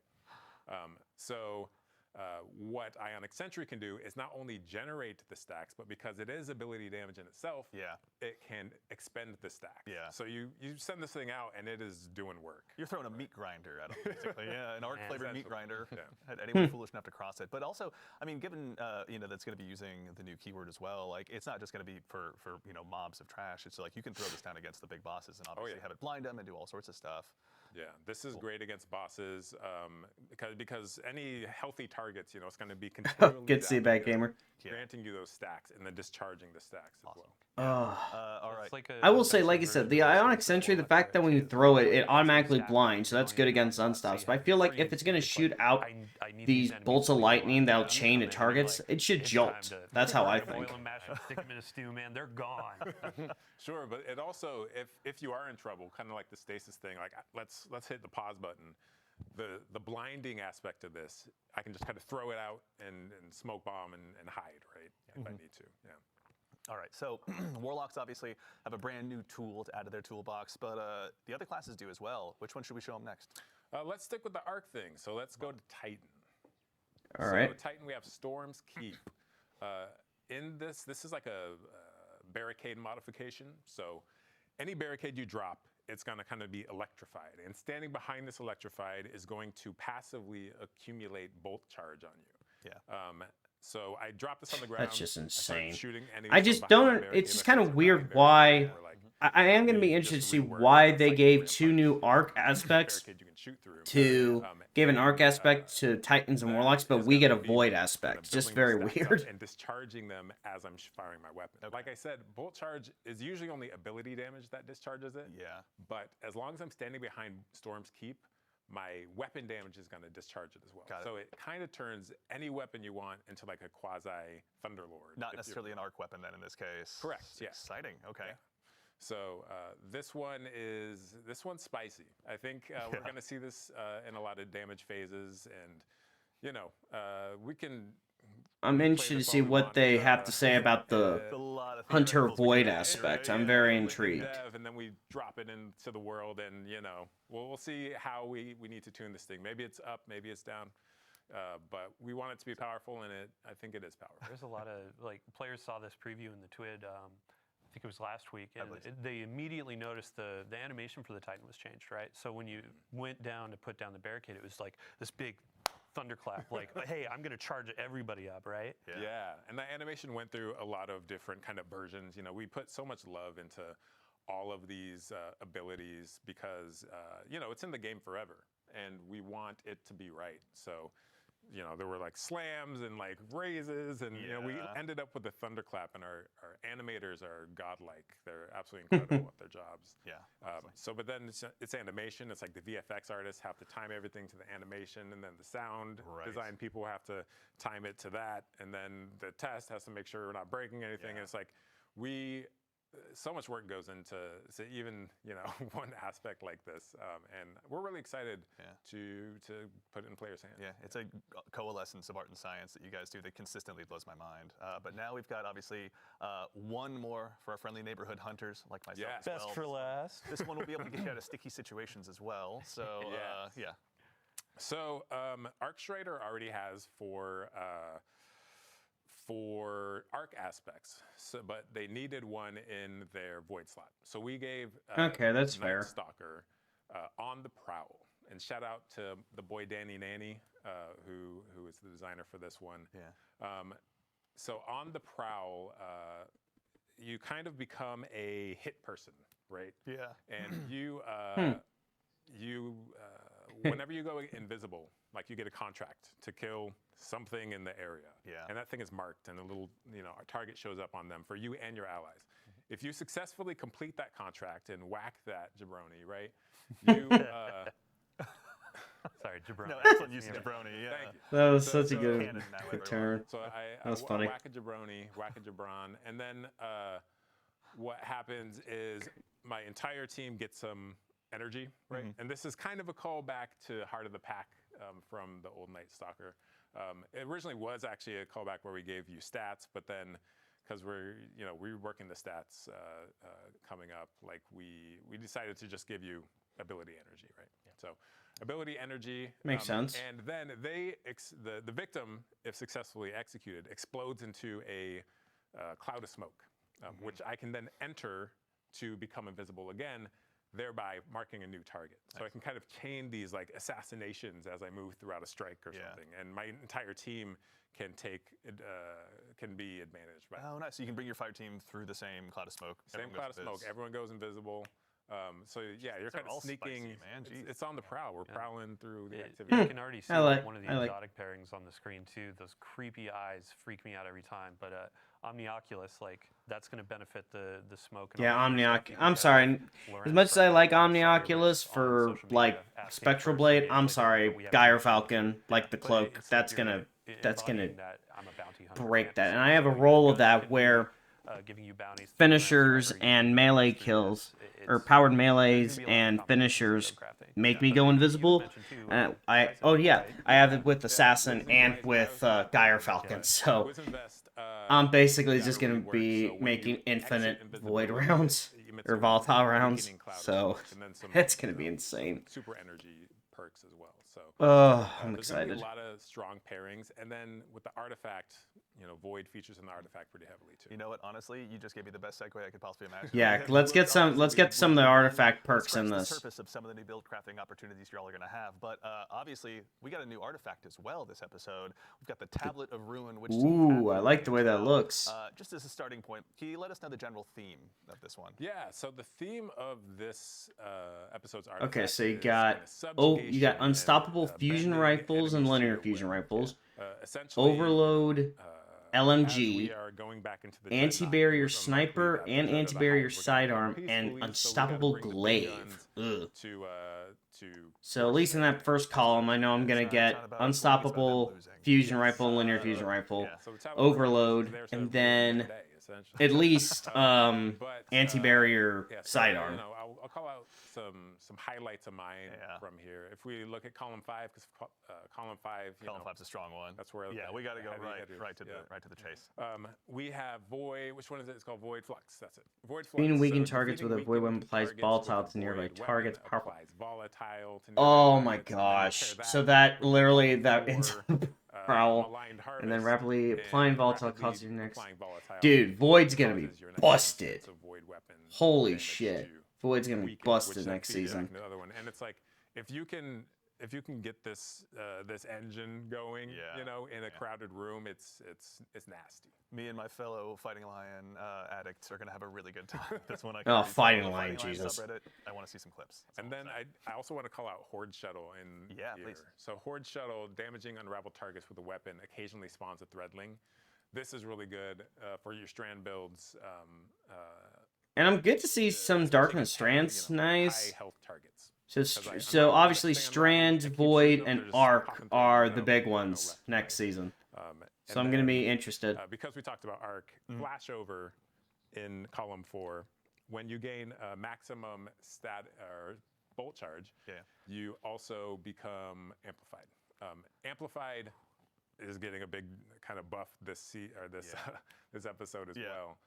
What Ionic Sentry can do is not only generate the stacks, but because it is ability damage in itself, it can expend the stacks. So you send this thing out, and it is doing work. You're throwing a meat grinder at them, basically. An arc-flavored meat grinder at anyone foolish enough to cross it. But also, I mean, given that's going to be using the new keyword as well, like it's not just going to be for mobs of trash. It's like you can throw this down against the big bosses and obviously have it blind them and do all sorts of stuff. Yeah, this is great against bosses because any healthy targets, it's going to be continually good to see you back, gamer. Granting you those stacks and then discharging the stacks as well. All right. Like I will say, like I said, the Ionic Sentry, the fact that when you throw it, it automatically blinds, so that's good against unstops. But I feel like if it's going to shoot out these bolts of lightning that'll chain to targets, it should jolt. That's how I think. Boil them, mash them, stick them in a stew, man. They're gone. Sure, but it also, if you are in trouble, kind of like the stasis thing, like let's hit the pause button. The blinding aspect of this, I can just kind of throw it out and smoke bomb and hide, right? If I need to, All right, so Warlocks obviously have a brand new tool to add to their toolbox, but the other classes do as well. Which one should we show them next? Let's stick with the arc thing. So let's go to Titan. All right. So Titan, we have Storm's Keep. In this is like a barricade modification. So any barricade you drop, it's going to kind of be electrified. And standing behind this electrified is going to passively accumulate bolt charge on you. So I dropped this on the ground. That's just insane. I just don't. It's just kind of weird why. I am going to be interested to see why they gave two new arc aspects gave an arc aspect to Titans and Warlocks, but we get a void aspect. Just very weird. And discharging them as I'm firing my weapon. Like I said, bolt charge is usually only ability damage that discharges it. But as long as I'm standing behind Storm's Keep, my weapon damage is going to discharge it as well. So it kind of turns any weapon you want into like a quasi Thunderlord. Not necessarily an arc weapon then in this case. Correct. Exciting. Okay. So this one's spicy. I think we're going to see this in a lot of damage phases, and we can. I'm interested to see what they have to say about the Hunter Void aspect. I'm very intrigued. And then we drop it into the world, and we'll see how we need to tune this thing. Maybe it's up, maybe it's down. But we want it to be powerful, and I think it is powerful. There's a lot of players saw this preview in the TWID. I think it was last week, and they immediately noticed the animation for the Titan was changed, right? So when you went down to put down the barricade, it was like this big thunderclap. Like, hey, I'm gonna charge everybody up, right? Yeah, and the animation went through a lot of different kind of versions. You know, we put so much love into all of these abilities because you know, it's in the game forever, and we want it to be right. So, you know, there were like slams and like raises, and you know, we ended up with the thunderclap, and our animators are godlike. They're absolutely incredible at their jobs. So, but then it's animation. It's like the VFX artists have to time everything to the animation, and then the sound design people have to time it to that, and then the test has to make sure we're not breaking anything. And it's like so much work goes into even, you know, one aspect like this, and we're really excited to put it in players' hands. Yeah, it's a coalescence of art and science that you guys do that consistently blows my mind. But now we've got obviously one more for our friendly neighborhood hunters like myself. Yeah. as Best well. for last. This one will be able to get you out of sticky situations as well. So yeah. So ArcStrider already has for arc aspects, but they needed one in their void slot. So we gave Okay, that's Night fair. Stalker on the prowl. And shout out to the boy Danny Nanny, who is the designer for this one. So on the prowl, you kind of become a hit person, right? Yeah. And whenever you go invisible, like you get a contract to kill something in the area. And that thing is marked, and a little, you know, a target shows up on them for you and your allies. If you successfully complete that contract and whack that jabroni, right? You Sorry, jabroni. No, excellent use of jabroni. Yeah. Thank you. That was So- such a so- good, Canon now, good everyone. term. So I was funny. whack a jabroni, whack a jabron, and then what happens is my entire team gets some energy, right? And this is kind of a callback to Heart of the Pack from the old Night Stalker. It originally was actually a callback where we gave you stats, but then because we're working the stats coming up, like we decided to just give you ability energy, right? So ability energy Makes sense. And then the victim, if successfully executed, explodes into a cloud of smoke, which I can then enter to become invisible again, thereby marking a new target. So I can kind of chain these like assassinations as I move throughout a strike or something, and my entire team can be advantaged by Oh, nice. So you can bring your fire team through the same cloud of smoke. same Everyone cloud goes of smoke. invis. Everyone goes invisible. So yeah, you're They're kind all of sneaking. spicy, man. Jeez. It's on the prowl. We're prowling through the You activity. can already see I like- one of the I like- exotic pairings on the screen too. Those creepy eyes freak me out every time. But Omnioculus, like, that's going to benefit the smoke. And Yeah, all that stuff. Omnioculus. You I'm can sorry. learn As much as I from like subscribers Omnioculus on for social media, like asking Spectral for Blade, some I'm games, like, sorry, we have Gyre a- Falcon, like the But cloak. it's That's like gonna you're that's gonna embodying that I'm a bounty hunter break that. fantasy. And I have a So role your of gun that can be, where giving you bounties through finishers Grandmaster, you and can melee bounties through kills, this. or It's- powered there's melees gonna be a lot of and combinations of finishers crafting. make me But go you invisible. mentioned too, I have it with Assassin and with Gyre Falcon. So Wisdom Vest, I'm basically that just really gonna works. be So when making you infinite exit void invisibility, rounds it emits or a volatile rounds. weakening cloud of So smoke, and then some, it's gonna be insane. super energy perks as well. So Oh, I'm there's gonna be excited. a lot of strong pairings, and then with the artifact, you know, Void features in the artifact pretty heavily too. You know what? Honestly, you just gave me the best segue I could possibly imagine. Yeah, Because let's get some. honestly, Let's get some of the artifact perks in scratched this. the surface of some of the new build crafting opportunities you're all going to have. But obviously, we got a new artifact as well this episode. We've got the Tablet of Ruin, which is Ooh, I like the way that looks. Just as a starting point, can you let us know the general theme of this one? Yeah, so the theme of this episode's artifact Okay, so you is got kinda you subjugation got and, unstoppable fusion bending rifles and enemies to linear your fusion will. rifles, Essentially, overload, as LMG, we are going back into the anti-barrier Dreadnought, sniper, we're and gonna anti-barrier hide. We're gonna sidearm, peacefully, and so we gotta unstoppable bring the big glaive. guns Ugh. to So at least in that first column, I know I'm gonna It's get not about winning, it's about them unstoppable losing. fusion rifle and linear fusion rifle, yeah. So the Tablet overload, is there so and everyone can then win the day, essentially. at least But, anti-barrier yeah, so, sidearm. You know, I'll call out some highlights of mine Yeah. from here. If we look at column 5, because column 5, you Column know, 5's a strong one. that's where Yeah, the- we got to the go heavy right hitters, yeah. to the chase. We have Void. Which one is it? It's called Void Flux. That's it. Void Flux. Defeating weaking So targets with a defeating void weapon weakened applies targets volatile with to a nearby void targets. weapon Powerful. applies volatile to Oh nearby my targets, and then you pair gosh! that So that with literally column that 4, into prowl, Maligned and then Harvest, rapidly applying and volatile rapidly causes your next. applying volatile Dude, Void's gonna be causes your next busted. instance of Void weapon Holy damage shit! to Void's gonna be weaken, busted which then next feeds back season. into the other one. And it's like if you can if you can get this this engine going, you know, in a crowded room, it's nasty. Me and my fellow Fighting Lion addicts are gonna have a really good time. That's when I Oh, can Fighting Lion, Jesus. subreddit. I want to see some clips. That's And all I'm then saying. I also want to call out Horde Shuttle in Yeah, here. please. So Horde Shuttle, damaging unraveled targets with a weapon, occasionally spawns a threadling. This is really good for your strand builds. And I'm good to see some especially Darkness against Strands. Nice. high health targets. So, 'Cause I'm so not obviously a fan of Strand, that. It keeps Void, them, and they're just Arc popping through, are you the know, big you know, ones left, next right. season. And So I'm going to be then, interested. because we talked about Arc, flashover in column 4, when you gain a maximum stat or bolt charge, you also become amplified. Amplified is getting a big kind of buff this this episode as well,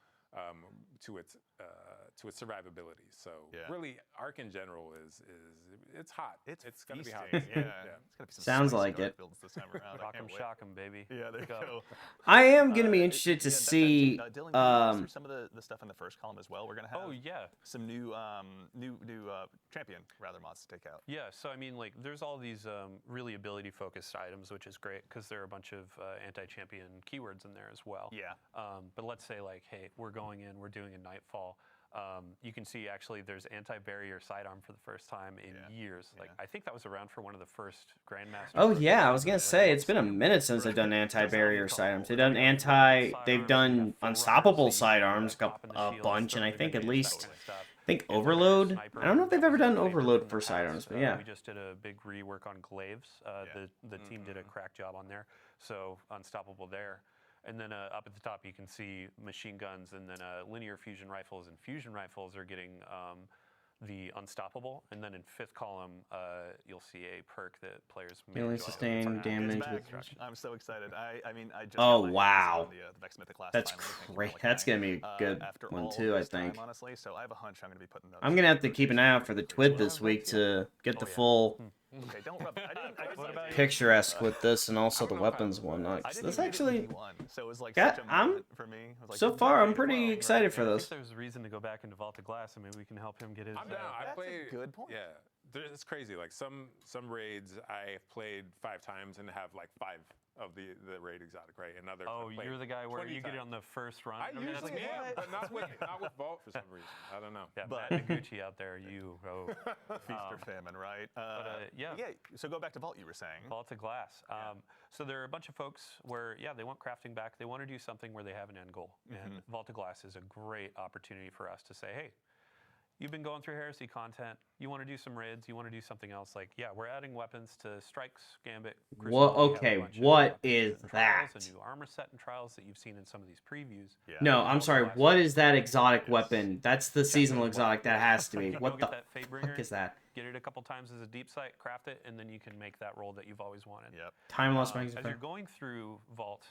to its survivability. So really, Arc in general is it's hot. It's gonna be hot. feasting, Yeah. It's gonna be some Sounds spicy like Arc it. builds this time around. I Rock 'em, can't wait. shock 'em, baby. Yeah, there you go. I am going to be interested to that's see. actually, Dylan, can you walk us through some of the stuff in the first column as well? We're gonna have Oh yeah. some new champion rather mods to take out. Yeah, so I mean, like, there's all these really ability-focused items, which is great because there are a bunch of anti-champion keywords in there as well. Yeah. But let's say, like, hey, we're going in, we're doing a Nightfall. You can see actually there's anti-barrier sidearm for the first time in years. Like, I think that was around for one of the first Grandmasters. Oh yeah, I was gonna say it's been a minute since they've done anti-barrier sidearms. They've done they've done unstoppable sidearms a bunch, and I think at least Overload. I don't know if they've ever done Overload for sidearms, but yeah. We just did a big rework on glaives. The team did a crack job on there, so unstoppable there. And then up at the top, you can see machine guns, and then linear fusion rifles and fusion rifles are getting the unstoppable. And then in fifth column, you'll see a perk that players may Melee enjoy. sustain damage. I'm so excited. I mean, I just Oh, got my hands wow. on the Vex Mythic class That's finally. Thank you, great. Malik That's Knight. gonna be a good After one all of too, I this time, think. honestly, so I have a hunch I'm going to be putting those. I'm gonna have to keep an eye out for the TWID this week to get the full Okay, don't rub. What about you? picturesque with this and also the weapons one. This actually, so it was like yeah, such a I'm moment for me. I was like, so this is far I'm great as pretty well, excited for If this. there's a reason to go back into Vault of Glass, I mean, we can help him get his. I'm down. I That's a played. good point. Yeah, it's crazy. Like some raids I've played 5 times and have like 5 of the raid exotic, right? And others. Oh, I've played you're the guy where 20 you get it times. on the first run. I mean, that's usually me. am, but not with Vault for some reason. I don't know. Yeah, But- Matt Noguchi out there, you. Oh. Feast or famine, right? yeah. So go back to Vault. You were saying. Vault of Glass. So there are a bunch of folks where, they want crafting back. They want to do something where they have an end goal. And Vault of Glass is a great opportunity for us to say, hey, you've been going through Heresy content. You want to do some raids. You want to do something else. Like, we're adding weapons to Strikes, Gambit, Crucible. What? We have a Okay, bunch of what weapons is and trials, that? A new armor set and trials that you've seen in some of these previews. Yeah. No, I'm sorry. What is that exotic weapon? That's the seasonal exotic. That has to be. Go What get the that Fatebringer, fuck is that? Get it a couple times as a deep sight, craft it, and then you can make that roll that you've always wanted. Yep. Time loss As magazine. you're going through Vault,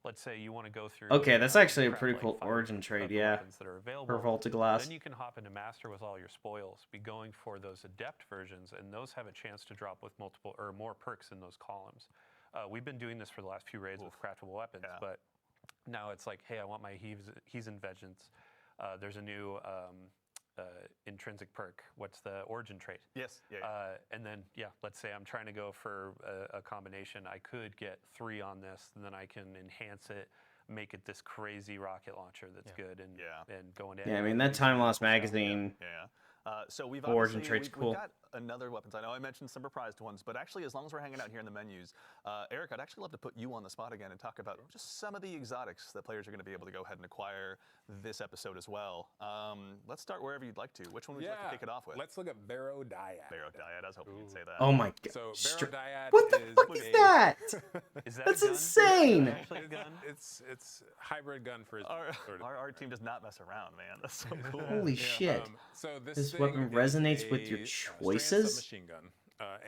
let's say you want to go through. Okay, that's actually a craft pretty like cool 5 origin of trade, the yeah. weapons that are available. For Vault of Glass. Then you can hop into Master with all your spoils, be going for those Adept versions, and those have a chance to drop with multiple or more perks in those columns. We've been doing this for the last few raids with craftable weapons, but now it's like, hey, I want my Heathen Vengeance. There's a new intrinsic perk. What's the origin trait? Yes. Yeah. And then, let's say I'm trying to go for a combination. I could get 3 on this, and then I can enhance it, make it this crazy rocket launcher that's good, and going in. Yeah, I mean that Time Loss magazine. Yeah. So we've Origin obviously trait's cool. we've got another weapons. I know I mentioned some reprised ones, but actually, as long as we're hanging out here in the menus, Eric, I'd actually love to put you on the spot again and talk about just some of the exotics that players are going to be able to go ahead and acquire this episode as well. Let's start wherever you'd like to. Which one would you like to kick it off with? Let's look at Barrow Dyad. Barrow Dyad. I was hoping you'd say that. Oh my god. So Barrow Dyad What the fuck is that? Is that That's a gun? insane. Is that actually a gun? It's hybrid gun for his sort of. Our team does not mess around, man. That's so cool. Holy shit. So This thing weapon is resonates with your a, choices? Submachine gun,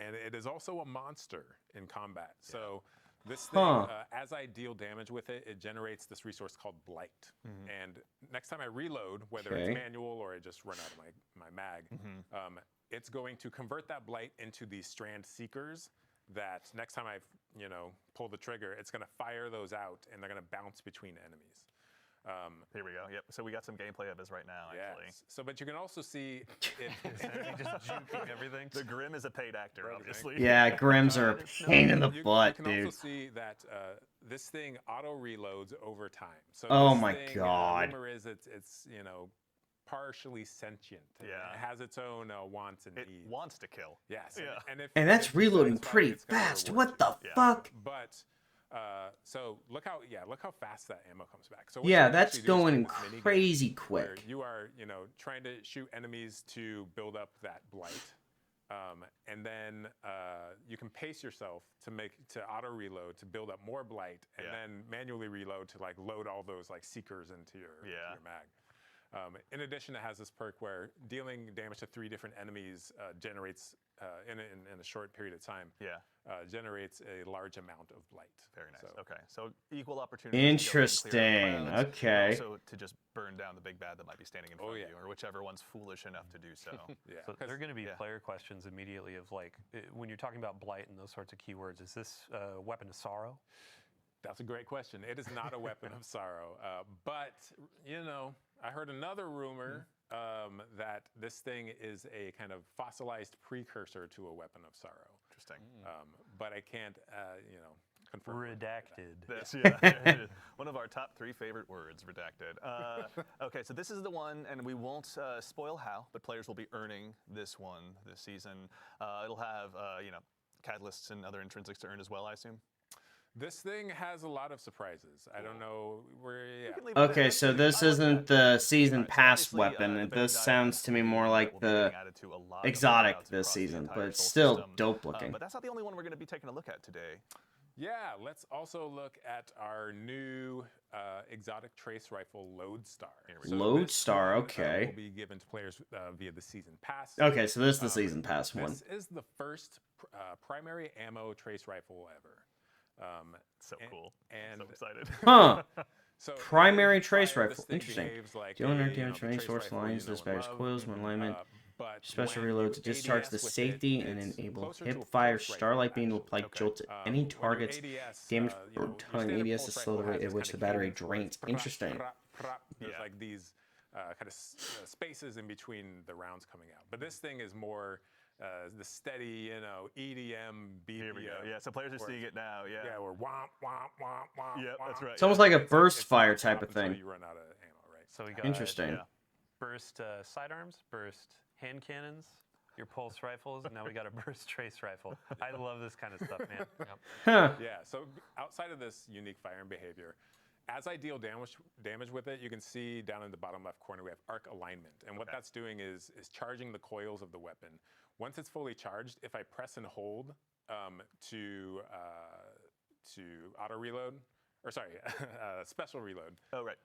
and it is also a monster in combat. So this Huh. thing, as I deal damage with it, it generates this resource called Blight. And next time I reload, whether Okay. it's manual or I just run out of my mag, it's going to convert that Blight into these Strand Seekers. That next time I pull the trigger, it's going to fire those out, and they're going to bounce between enemies. Here we go. Yep. So we got some gameplay of this right now, actually. Yes. So, but you can also see it. Just juking everything. The Grim is a paid actor, obviously. Yeah, Grims are a pain in the butt, you can dude. also see that this thing auto reloads over time. So Oh this my thing, God. rumor is it's partially sentient. Yeah. It has its own wants and It needs. wants to kill. Yes. Yeah. And that's if reloading satisfied, pretty it's gonna fast. reward What you. the Yeah. fuck? But so look how fast that ammo comes back. So what Yeah, you can that's actually do is play going this mini game crazy where quick. you are trying to shoot enemies to build up that blight, and then you can pace yourself to auto reload to build up more blight, and then manually reload to like load all those like seekers into your mag. In addition, it has this perk where dealing damage to 3 different enemies generates, in a short period of time, generates a large amount of blight. Very nice. So- Okay, so equal opportunity. Interesting. Okay. Also to just burn down the big bad that might be standing in front of you, or whichever one's foolish enough to do so. Yeah. So 'cause- there are going to be player questions immediately of like, when you're talking about blight and those sorts of keywords, is this a weapon of sorrow? That's a great question. It is not a weapon of sorrow, but I heard another rumor that this thing is a kind of fossilized precursor to a weapon of sorrow. Interesting. But I can't, confirm. Redacted. That's one of our top 3 favorite words, redacted. Okay, so this is the one, and we won't spoil how, but players will be earning this one this season. It'll have catalysts and other intrinsics to earn as well, I assume. This thing has a lot of surprises. I don't know where. Yeah. Okay, so this isn't the season pass weapon. This sounds to me more like the exotic this season, but it's still dope looking. But that's not the only one we're going to be taking a look at today. Yeah, let's also look at our new exotic trace rifle Lodestar. Lodestar, okay. Will be given to players via the season pass. Okay, so this is the season pass one. This is the first primary ammo trace rifle ever. So cool. And so excited. Huh. So Primary this trace thing rifle. Interesting. behaves like Dealing a, direct damage from any trace source rifle lines, you know dispatches and love, coils when alignment. but Special when reload you to discharge ADS the with it, safety and it's enable closer to a hip fire pulse rifle, starlight beam to actually. apply jolt to any When you targets. ADS, Damage you know, per your ton standard ADS pulse to slow the rifle rate has at which this the kinda battery cadence where it's drains. Interesting. There's like these kind of spaces in between the rounds coming out. But this thing is more the steady, EDM beat. Here we go. Yeah, so players are seeing it now. Yeah. Yeah, we're womp, womp, womp, womp. Yeah, that's womp. right. It's almost like a It's burst it's fire nonstop type of until thing. You run out of ammo, right? So we got Interesting. burst sidearms, burst hand cannons, your pulse rifles, and now we got a burst trace rifle. I love this kind of stuff, man. Huh. Yeah, so outside of this unique firing behavior, as I deal damage with it, you can see down in the bottom left corner we have arc alignment. And what that's doing is charging the coils of the weapon. Once it's fully charged, if I press and hold to auto reload, or sorry, special reload. Oh, right.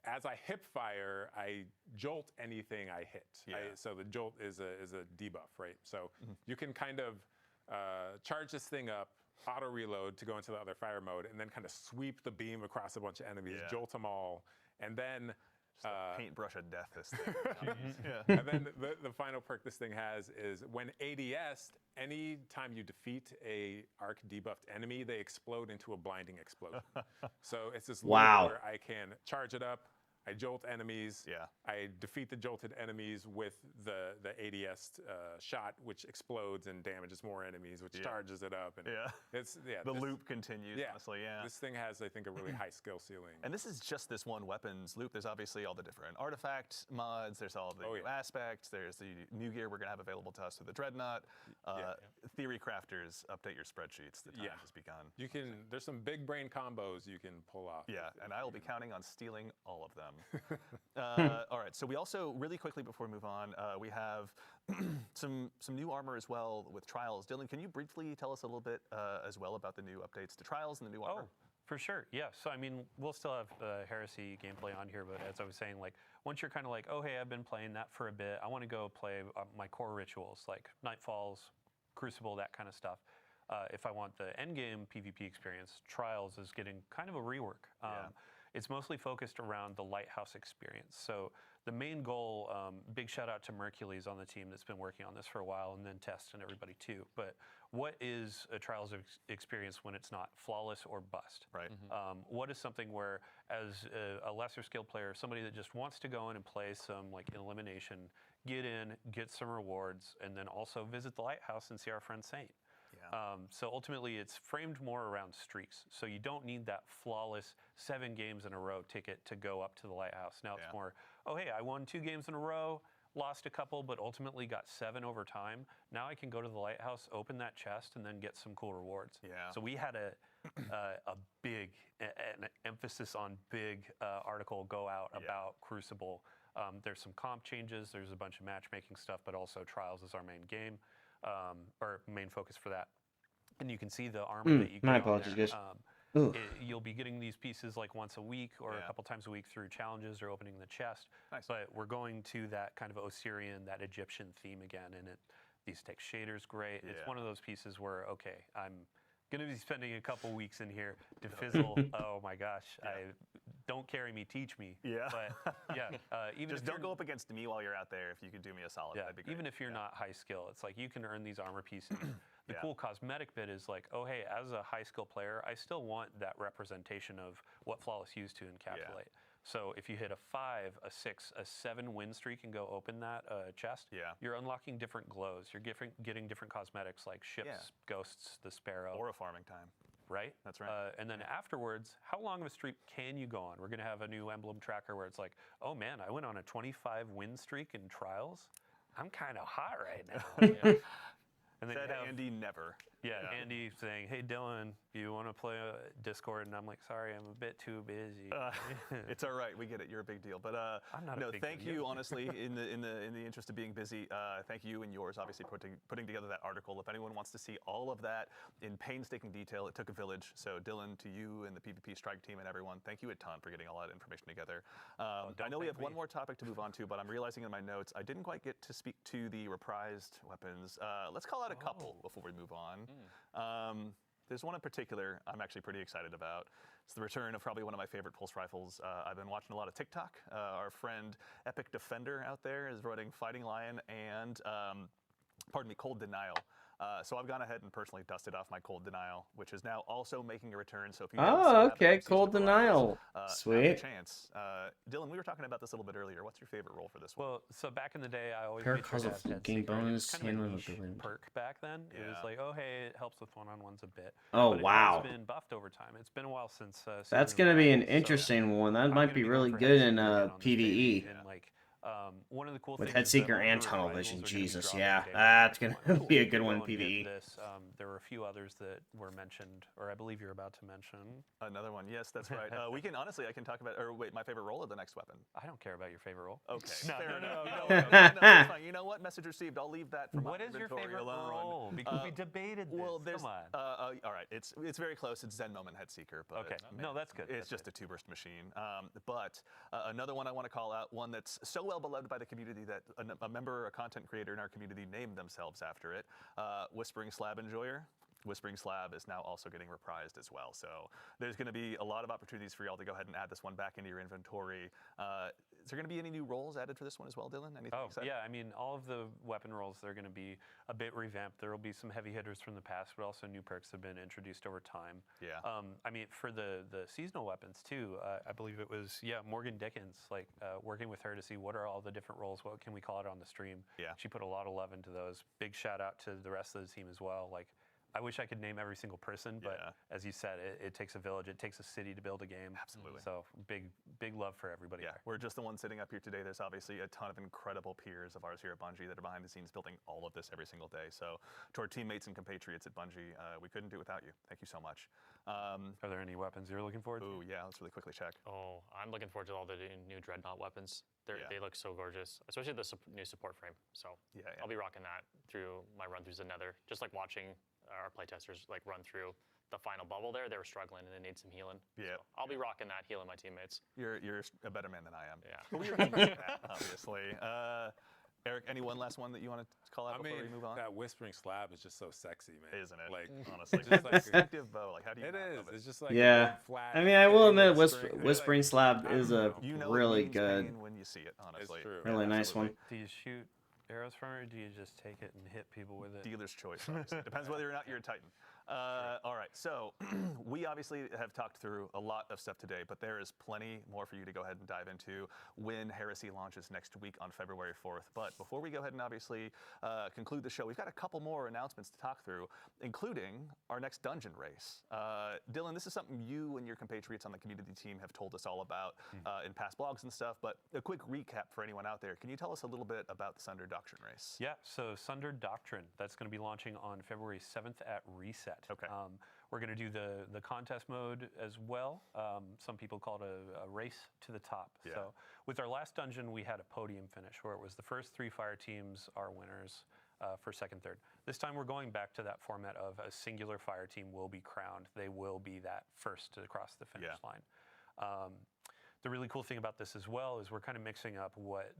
As I hip fire, I jolt anything I hit. Yeah. So the jolt is a debuff, right? So you can kind of charge this thing up, auto reload to go into the other fire mode, and then kind of sweep the beam across a bunch of enemies, jolt them all, and then Paintbrush of death, this thing. and then the final perk this thing has is when ADS, any time you defeat a arc debuffed enemy, they explode into a blinding explosion. So it's this loop where I can charge it up, I jolt enemies, I defeat the jolted enemies with the ADS shot, which explodes and damages more enemies, which charges it up. And it's the loop continues, honestly, This thing has, I think, a really high skill ceiling. And this is just this one weapons loop. There's obviously all the different artifact mods. There's all the new aspects. There's the new gear we're going to have available to us through the Dreadnought. Theory crafters, update your spreadsheets. The time has begun. There's some big brain combos you can pull off. Yeah, and I will be counting on stealing all of them. All right, so we also, really quickly before we move on, we have some new armor as well with Trials. Dylan, can you briefly tell us a little bit as well about the new updates to Trials and the new armor? Oh, for sure, yeah. So I mean, we'll still have Heresy gameplay on here, but as I was saying, like once you're kind of like, oh hey, I've been playing that for a bit, I want to go play my core rituals like Nightfalls, Crucible, that kind of stuff. If I want the endgame PvP experience, Trials is getting kind of a rework. it's mostly focused around the Lighthouse experience. So the main goal, big shout out to Mercules on the team that's been working on this for a while, and then Test and everybody too. But what is a Trials experience when it's not flawless or bust? Right. What is something where, as a lesser skilled player, somebody that just wants to go in and play some like elimination, get in, get some rewards, and then also visit the Lighthouse and see our friend Saint? Yeah. So ultimately, it's framed more around streaks. So you don't need that flawless 7 games in a row ticket to go up to the Lighthouse. Now it's more, oh, hey, I won 2 games in a row, lost a couple, but ultimately got 7 over time. Now I can go to the Lighthouse, open that chest, and then get some cool rewards. Yeah. So we had a big, an emphasis on big article go out about Crucible. There's some comp changes. There's a bunch of matchmaking stuff, but also Trials is our main game. Or main focus for that. And you can see the armor that you get. My on apologies, there. guys. You'll be getting these pieces like once a week or a couple times a week through challenges or opening the chest. Nice. But we're going to that kind of Osirian, that Egyptian theme again. And these text shaders great. It's one of those pieces where, okay, I'm going to be spending a couple weeks in here to fizzle. Oh my gosh. Don't carry me, teach me. Yeah. But even Just if don't go up against me while you're out there. If you could do me a solid, that'd be great. even if you're not high skill, it's like you can earn these armor pieces. The cool cosmetic bit is like, oh, hey, as a high skill player, I still want that representation of what Flawless used to encapsulate. So if you hit a 5, a 6, a 7 win streak and go open that chest, you're unlocking different glows. You're getting different cosmetics like ships, ghosts, the sparrow. Or a farming time. Right? That's right. And then afterwards, how long of a streak can you go on? We're going to have a new emblem tracker where it's like, oh man, I went on a 25 win streak in Trials. I'm kind of hot right now. And then Said Andy never. Andy saying, hey, Dylan, you want to play Discord? And I'm like, sorry, I'm a bit too busy. It's all right. We get it. You're a big deal. But I'm not a big thank deal. you, honestly, in the interest of being busy. Thank you and yours, obviously, putting together that article. If anyone wants to see all of that in painstaking detail, it took a village. So Dylan, to you and the PvP Strike team and everyone, thank you a ton for getting all that information together. I know we have one more topic to move on to, but I'm realizing in my notes I didn't quite get to speak to the reprised weapons. Let's call out a couple before we move on. There's one in particular I'm actually pretty excited about. It's the return of probably one of my favorite pulse rifles. I've been watching a lot of TikTok. Our friend Epic Defender out there is running Fighting Lion and, Cold Denial. So I've gone ahead and personally dusted off my Cold Denial, which is now also making a return. So if you Cold Denial. Sweet. Chance. Dylan, we were talking about this a little bit earlier. What's your favorite role for this one? Well, so back in the day, I always Pair made sure to causes have Dead gain Secret. It was bonus, kind of a handling niche of the wind. perk back then. It was like, oh, hey, it helps with one-on-ones a bit. Oh, but wow. It has been buffed over time. It's been a while since. That's Season going to be an 11, so interesting one. That I'm might gonna be going really for good Head in Seeker again on this baby. PvE. And like, one of the cool With things is that Headseeker all and the Tunnel rivals Vision, are gonna be Jesus, dropping yeah. day That's one. going to be a good Go one and get PvE. This. There were a few others that were mentioned, or I believe you're about to mention. Another one. Yes, that's right. I can talk about, or wait, my favorite role or the next weapon? I don't care about your favorite role. Okay. No, fair no, enough. no, No, that's fine. You know what? Message received. I'll leave that for my What is your inventory favorite alone. role? Because we debated this. Well, there's Come on. all right. It's very close. It's Zen Moment Headseeker, but Okay. No, that's good. It's just a two-burst machine. But another one I want to call out, one that's so well beloved by the community that a member, a content creator in our community named themselves after it. Whispering Slab Enjoyer. Whispering Slab is now also getting reprised as well. So there's going to be a lot of opportunities for y'all to go ahead and add this one back into your inventory. Is there going to be any new roles added for this one as well, Dylan? Anything exciting? Yeah. I mean, all of the weapon roles, they're going to be a bit revamped. There will be some heavy hitters from the past, but also new perks have been introduced over time. Yeah. I mean, for the seasonal weapons too, I believe it was, Morgan Dickens, working with her to see what are all the different roles, what can we call it on the stream. Yeah. She put a lot of love into those. Big shout out to the rest of the team as well. I wish I could name every single person, but as you said, it takes a village, it takes a city to build a game. Absolutely. So big love for everybody there. We're just the ones sitting up here today. There's obviously a ton of incredible peers of ours here at Bungie that are behind the scenes building all of this every single day. So to our teammates and compatriots at Bungie, we couldn't do it without you. Thank you so much. Are there any weapons you're looking forward to? Ooh, yeah, let's really quickly check. Oh, I'm looking forward to all the new Dreadnought weapons. They look so gorgeous, especially the new support frame. So I'll be rocking that through my run-throughs of Nether. Just like watching our playtesters run through the final bubble there. They were struggling and they need some healing. Yeah. So I'll be rocking that, healing my teammates. You're a better man than I am. Yeah. But we were that, obviously. Eric, any one last one that you want to call out before we move on? That whispering slab is just so sexy, man. Isn't it? Like, Honestly, just like distinctive bow. Like, how do you? it not is. love it? It's just like Yeah. a big flat. I mean, I will thing admit, with string. Whispering Slab I don't is a know. You know really it means good, pain when you see it. Honestly, It's true. really nice one. Do you shoot arrows from it, or do you just take it and hit people with it? Dealer's choice. Obviously. Depends whether or not you're a Titan. All right, so we obviously have talked through a lot of stuff today, but there is plenty more for you to go ahead and dive into when Heresy launches next week on February 4th. But before we go ahead and obviously conclude the show, we've got a couple more announcements to talk through, including our next dungeon race. Dylan, this is something you and your compatriots on the community team have told us all about in past blogs and stuff, but a quick recap for anyone out there. Can you tell us a little bit about the Sunder Doctrine race? Yeah, so Sunder Doctrine, that's going to be launching on February 7th at Reset. Okay. We're going to do the contest mode as well. Some people call it a race to the top. Yeah. So with our last dungeon, we had a podium finish where it was the first 3 fire teams are winners for second, third. This time we're going back to that format of a singular fire team will be crowned. They will be that first to cross the finish line. The really cool thing about this as well is we're kind of mixing up what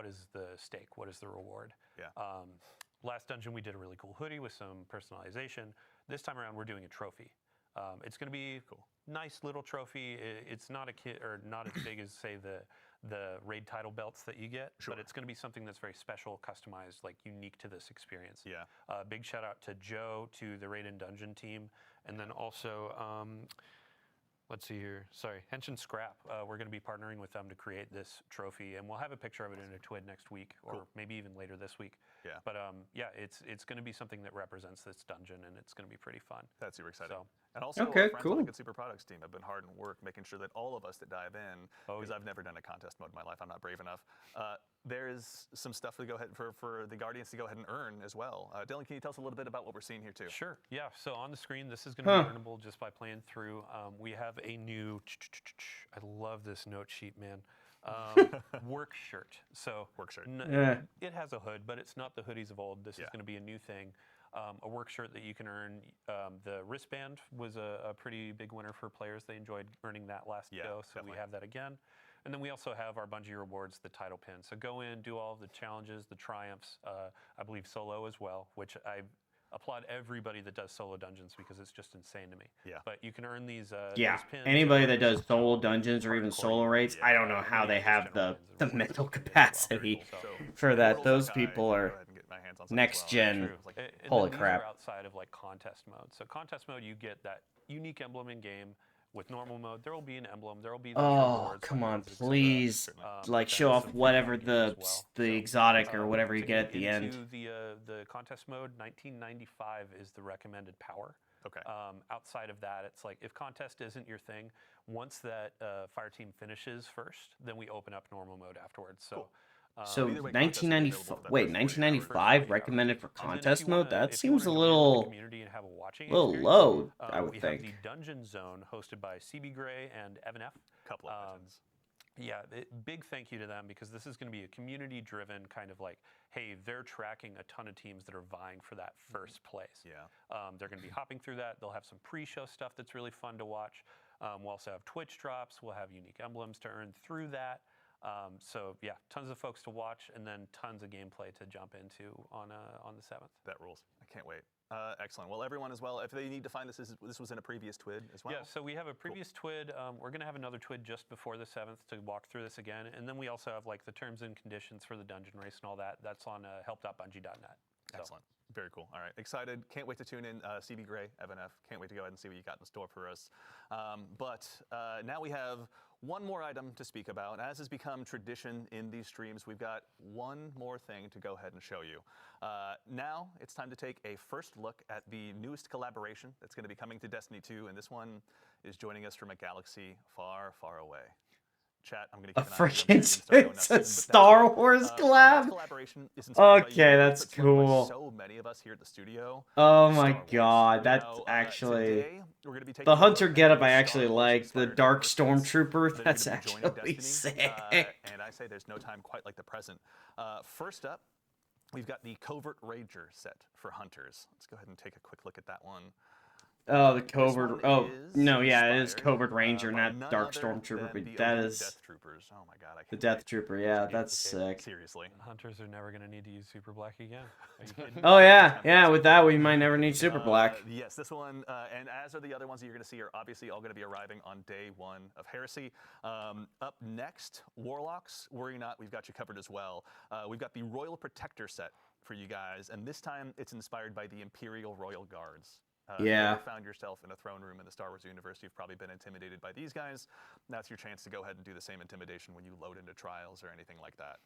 is the stake, what is the reward. Yeah. Last dungeon we did a really cool hoodie with some personalization. This time around we're doing a trophy. It's going to be nice little trophy. It's not not as big as say the raid title belts that you get, but it's going to be something that's very special, customized, like unique to this experience. Yeah. Big shout out to Joe, to the Raid and Dungeon team, and then also. Let's see here. Sorry, Henshin Scrap. We're going to be partnering with them to create this trophy, and we'll have a picture of it in a TWID next week, or maybe even later this week. Yeah. But yeah, it's going to be something that represents this dungeon, and it's going to be pretty fun. That's super exciting. So- And also, Okay, our friends on cool. the Good Super Products team have been hard at work making sure that all of us that dive in, because I've never done a contest mode in my life, I'm not brave enough. There is some stuff to go ahead for the Guardians to go ahead and earn as well. Dylan, can you tell us a little bit about what we're seeing here too? Sure. Yeah. So on the screen, this is going to be earnable just by playing through. We have a new. I love this note sheet, man. Work shirt. So Work shirt. It has a hood, but it's not the hoodies of old. This is going to be a new thing. A work shirt that you can earn. The wristband was a pretty big winner for players. They enjoyed earning that last go, so definitely. we have that again. And then we also have our Bungie rewards, the title pin. So go in, do all of the challenges, the triumphs. I believe solo as well, which I applaud everybody that does solo dungeons because it's just insane to me. Yeah. But you can earn these. Yeah, these pins anybody or that does just, solo dungeons or even hardcore solo raids, I don't know how they have the mental capacity for that. Those people are next gen. And Holy then crap. These are outside of like contest mode. So contest mode, you get that unique emblem in game. With normal mode, there will be an emblem. There will be. Oh, rewards, come on, items, etc. please. Like, show off whatever the exotic or whatever you to get at the end. Into the contest mode, 1995 is the recommended power. Okay. Outside of that, it's like if contest isn't your thing, once that fire team finishes first, then we open up normal mode afterwards. So. So either way, 1995. contest Wait, will be available for that 1995 recommended for And then if contest you mode. wanna- That if you seems a wanna join in with the little community and have a watching little experience, low, I would we think. have the Dungeon Zone hosted by CB Gray and Evan F. Couple of legends. Yeah, big thank you to them because this is going to be a community-driven kind of like, hey, they're tracking a ton of teams that are vying for that first place. Yeah. They're going to be hopping through that. They'll have some pre-show stuff that's really fun to watch. We'll also have Twitch drops. We'll have unique emblems to earn through that. So yeah, tons of folks to watch, and then tons of gameplay to jump into on the 7th. That rules. I can't wait. Excellent. Well, everyone as well, if they need to find this was in a previous TWID as well? Yeah, so we have a previous TWID. We're going to have another TWID just before the 7th to walk through this again. And then we also have like the terms and conditions for the dungeon race and all that. That's on help.bungie.net. So. Excellent. Very cool. All right. Excited. Can't wait to tune in. CB Gray, Evan F. Can't wait to go ahead and see what you got in store for us. But now we have one more item to speak about. As has become tradition in these streams, we've got one more thing to go ahead and show you. Now it's time to take a first look at the newest collaboration that's going to be coming to Destiny 2, and this one is joining us from a galaxy far, far away. Chat, I'm going to keep an eye on freaking it. it's a Star Wars collab. Collaboration is inspired by Okay, you, that's but supported by cool. So many of us here at the studio. Oh Star my Wars. god, You that's know, actually today, we're gonna be taking the a look hunter at getup. the I Star actually Wars like the inspired Dark outfits Stormtrooper. that are That's gonna be joining actually Destiny. sick. And I say there's no time quite like the present. First up, we've got the Covert Ranger set for hunters. Let's go ahead and take a quick look at that one. Oh, the This covert. one Oh, is no, yeah, it is inspired, covert ranger, by not none dark other stormtrooper. than But the that elite is Death Troopers. Oh my god, I the can't Death wait. Trooper. Yeah, beautiful that's cape. sick. Seriously. Hunters are never gonna need to use super black again. Are you kidding? Oh yeah, yeah. With that, we might never need super black. Yes, this one, and as are the other ones that you're going to see, are obviously all going to be arriving on day 1 of Heresy. Up next, Warlocks. Worry not, we've got you covered as well. We've got the Royal Protector set for you guys, and this time it's inspired by the Imperial Royal Guards. If you Yeah. ever found yourself in a throne room in the Star Wars universe, you've probably been intimidated by these guys. That's your chance to go ahead and do the same intimidation when you load into trials or anything like that.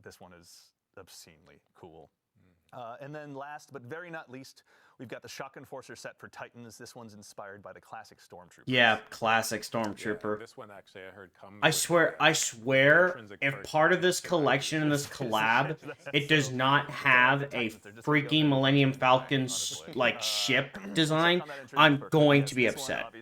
This one is obscenely cool. And then last, but very not least, we've got the Shock Enforcer set for Titans. This one's inspired by the classic Stormtroopers. Yeah, classic Yeah, Stormtrooper. this one actually I heard comes. I with swear, the, I swear, intrinsic if purchase part of this to buy collection and this collab, it does not have a freaking Millennium Falcon ship design, I'm going to be upset.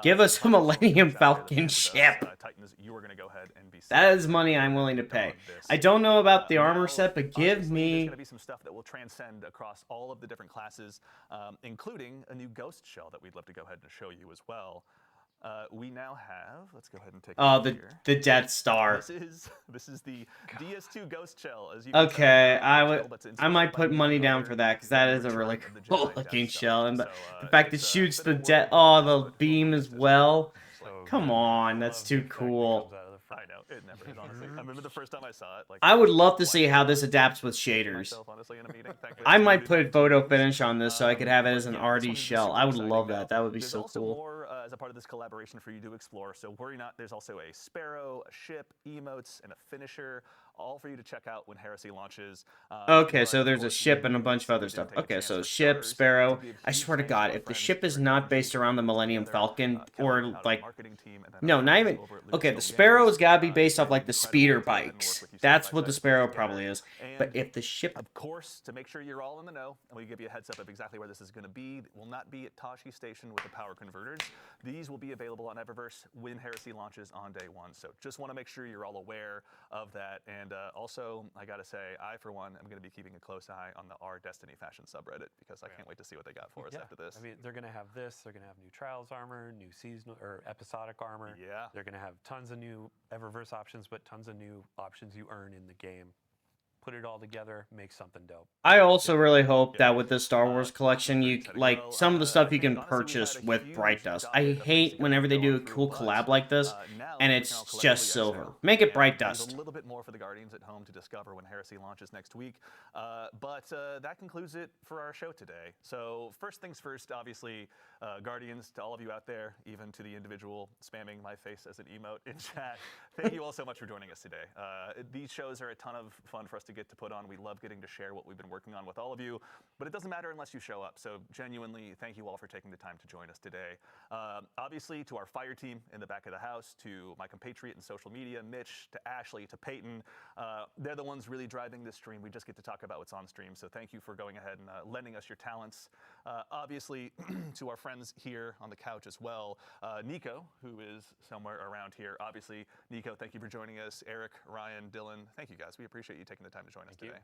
Give us a Millennium Falcon ship. Titans, you are going to go ahead and be That is money I'm willing to pay. I don't know about the armor set, but give There's me... going to be some stuff that will transcend across all of the different classes, including a new ghost shell that we'd love to go ahead and show you as well. We now have, let's go ahead and take a Oh, look here. the Death Star. This is the DS2 Ghost Shell. As you can Okay, tell, I might put money down for that because that is a really cool looking shell, and the fact it shoots the the beam as well. Come on, that's too cool. I know it never is. Honestly, I remember the first time I saw it. Like, I would love to see how this adapts with shaders. myself, honestly, in a meeting. Thankfully, I it's might muted. put photo finish on this so I could have it as an Yeah, this one RD is shell. super I would exciting, love though. that. That would be There's so also cool. more as a part of this collaboration for you to explore. So worry not. There's also a Sparrow, a ship, emotes, and a finisher, all for you to check out when Heresy launches. Okay, But, so of there's a course, ship we and a bunch of really other do stuff. take a Okay, chance so as ship, starters Sparrow. to give I huge swear to thanks God, our if the friends ship is here at not Bungie based for around the putting Millennium together, Falcon, Kelly or out of the like marketing team, and then no, our not friends even. over at Okay, Lucasfilm the Sparrow's Games, gotta be it's based off been like the incredible speeder to go ahead and work bikes. with you side That's by what the side Sparrow together. probably is. But And if the ship, of course, to make sure you're all in the know, and we give you a heads up of exactly where this is going to be, it will not be at Tashi Station with the power converters. These will be available on Eververse when Heresy launches on day 1. So just want to make sure you're all aware of that. And also, I got to say, I, for one, am going to be keeping a close eye on the R Destiny fashion subreddit because I can't wait to see what they got for us after this. I mean, they're gonna have this. They're gonna have new Trials armor, new seasonal or episodic armor. Yeah. They're gonna have tons of new Eververse options, but tons of new options you earn in the game. Put it all together, make something dope. I also really hope that with this Star Wars collection, you Exciting. like Well, some of the stuff you I can think, honestly, we've purchase had a with huge Bright Dust. I docket of things hate to whenever they go do a through, cool but, collab like this, now and we it's can all just collectively silver. exhale. Make it And Bright there's Dust. a little bit more for the Guardians at home to discover when Heresy launches next week. But that concludes it for our show today. So first things first, obviously, Guardians, to all of you out there, even to the individual spamming my face as an emote in chat, thank you all so much for joining us today. These shows are a ton of fun for us to get to put on. We love getting to share what we've been working on with all of you, but it doesn't matter unless you show up. So genuinely, thank you all for taking the time to join us today. Obviously, to our fire team in the back of the house, to my compatriot in social media, Mitch, to Ashley, to Peyton, they're the ones really driving this stream. We just get to talk about what's on stream. So thank you for going ahead and lending us your talents. Obviously, to our friends here on the couch as well, Nico, who is somewhere around here. Obviously, Nico, thank you for joining us. Eric, Ryan, Dylan, thank you guys. We appreciate you taking the time to join us today.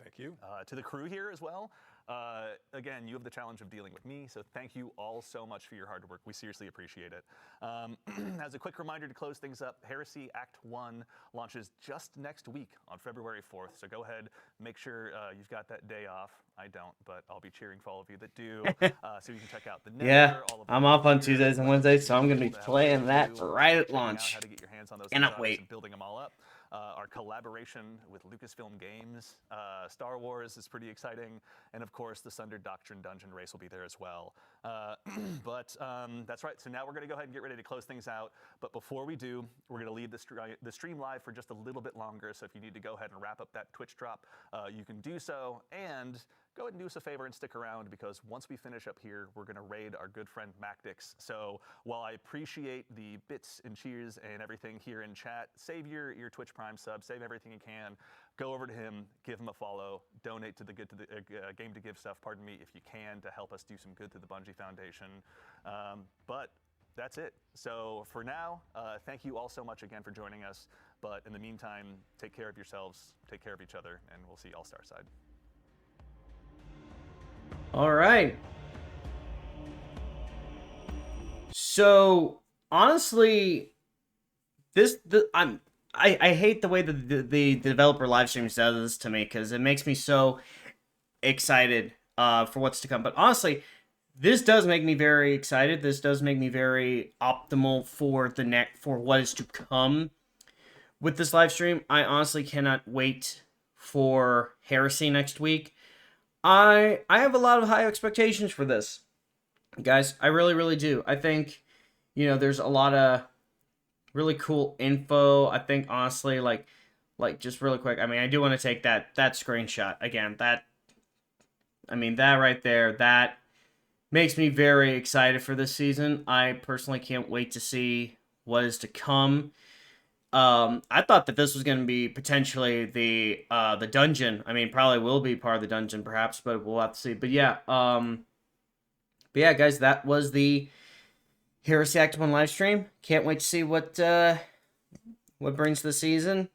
Thank you. To the crew here as well. Again, you have the challenge of dealing with me, so thank you all so much for your hard work. We seriously appreciate it. As a quick reminder to close things up, Heresy Act 1 launches just next week on February 4th, so go ahead, make sure you've got that day off. I don't, but I'll be cheering for all of you that do, so you can check out the Nether, Yeah, all of the I'm off on gear, Tuesdays and what Wednesdays, so I'm cool gonna be to have playing available that to you, right at checking out launch. how to get your hands on those Cannot products wait. and building them all up. Our collaboration with Lucasfilm Games, Star Wars is pretty exciting, and of course the Sundered Doctrine Dungeon Race will be there as well. But that's right, so now we're going to go ahead and get ready to close things out, but before we do, we're going to leave the stream live for just a little bit longer, so if you need to go ahead and wrap up that Twitch drop, you can do so, and go ahead and do us a favor and stick around, because once we finish up here, we're going to raid our good friend Mactix. So while I appreciate the bits and cheers and everything here in chat, save your Twitch Prime sub, save everything you can, go over to him, give him a follow, donate to the Game to Give stuff, pardon me, if you can, to help us do some good to the Bungie Foundation. But that's it. So for now, thank you all so much again for joining us. But in the meantime, take care of yourselves, take care of each other, and we'll see you all Starside. All right. So honestly, I hate the way that the developer live streams does this to me because it makes me so excited for what's to come. But honestly, this does make me very excited. This does make me very optimal for for what is to come with this live stream. I honestly cannot wait for Heresy next week. I have a lot of high expectations for this, guys. I really do. I think, there's a lot of really cool info. I think honestly, like just really quick. I mean, I do want to take that screenshot again. That right there, that makes me very excited for this season. I personally can't wait to see what is to come. I thought that this was going to be potentially the dungeon. I mean, probably will be part of the dungeon, perhaps, but we'll have to see. But yeah, guys, that was the Heresy Act 1 live stream. Can't wait to see what brings the season.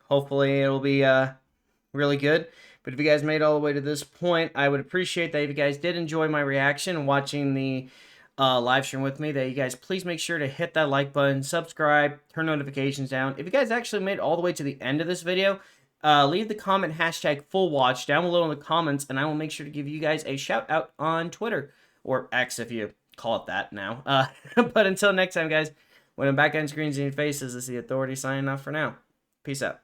Hopefully, it'll be really good. But if you guys made it all the way to this point, I would appreciate that if you guys did enjoy my reaction and watching the live stream with me, that you guys please make sure to hit that like button, subscribe, turn notifications down. If you guys actually made it all the way to the end of this video, leave the comment #fullwatch down below in the comments, and I will make sure to give you guys a shout out on Twitter, or X if you call it that now. But until next time, guys, when I'm back on screens in your faces, this is the Authority signing off for now. Peace out.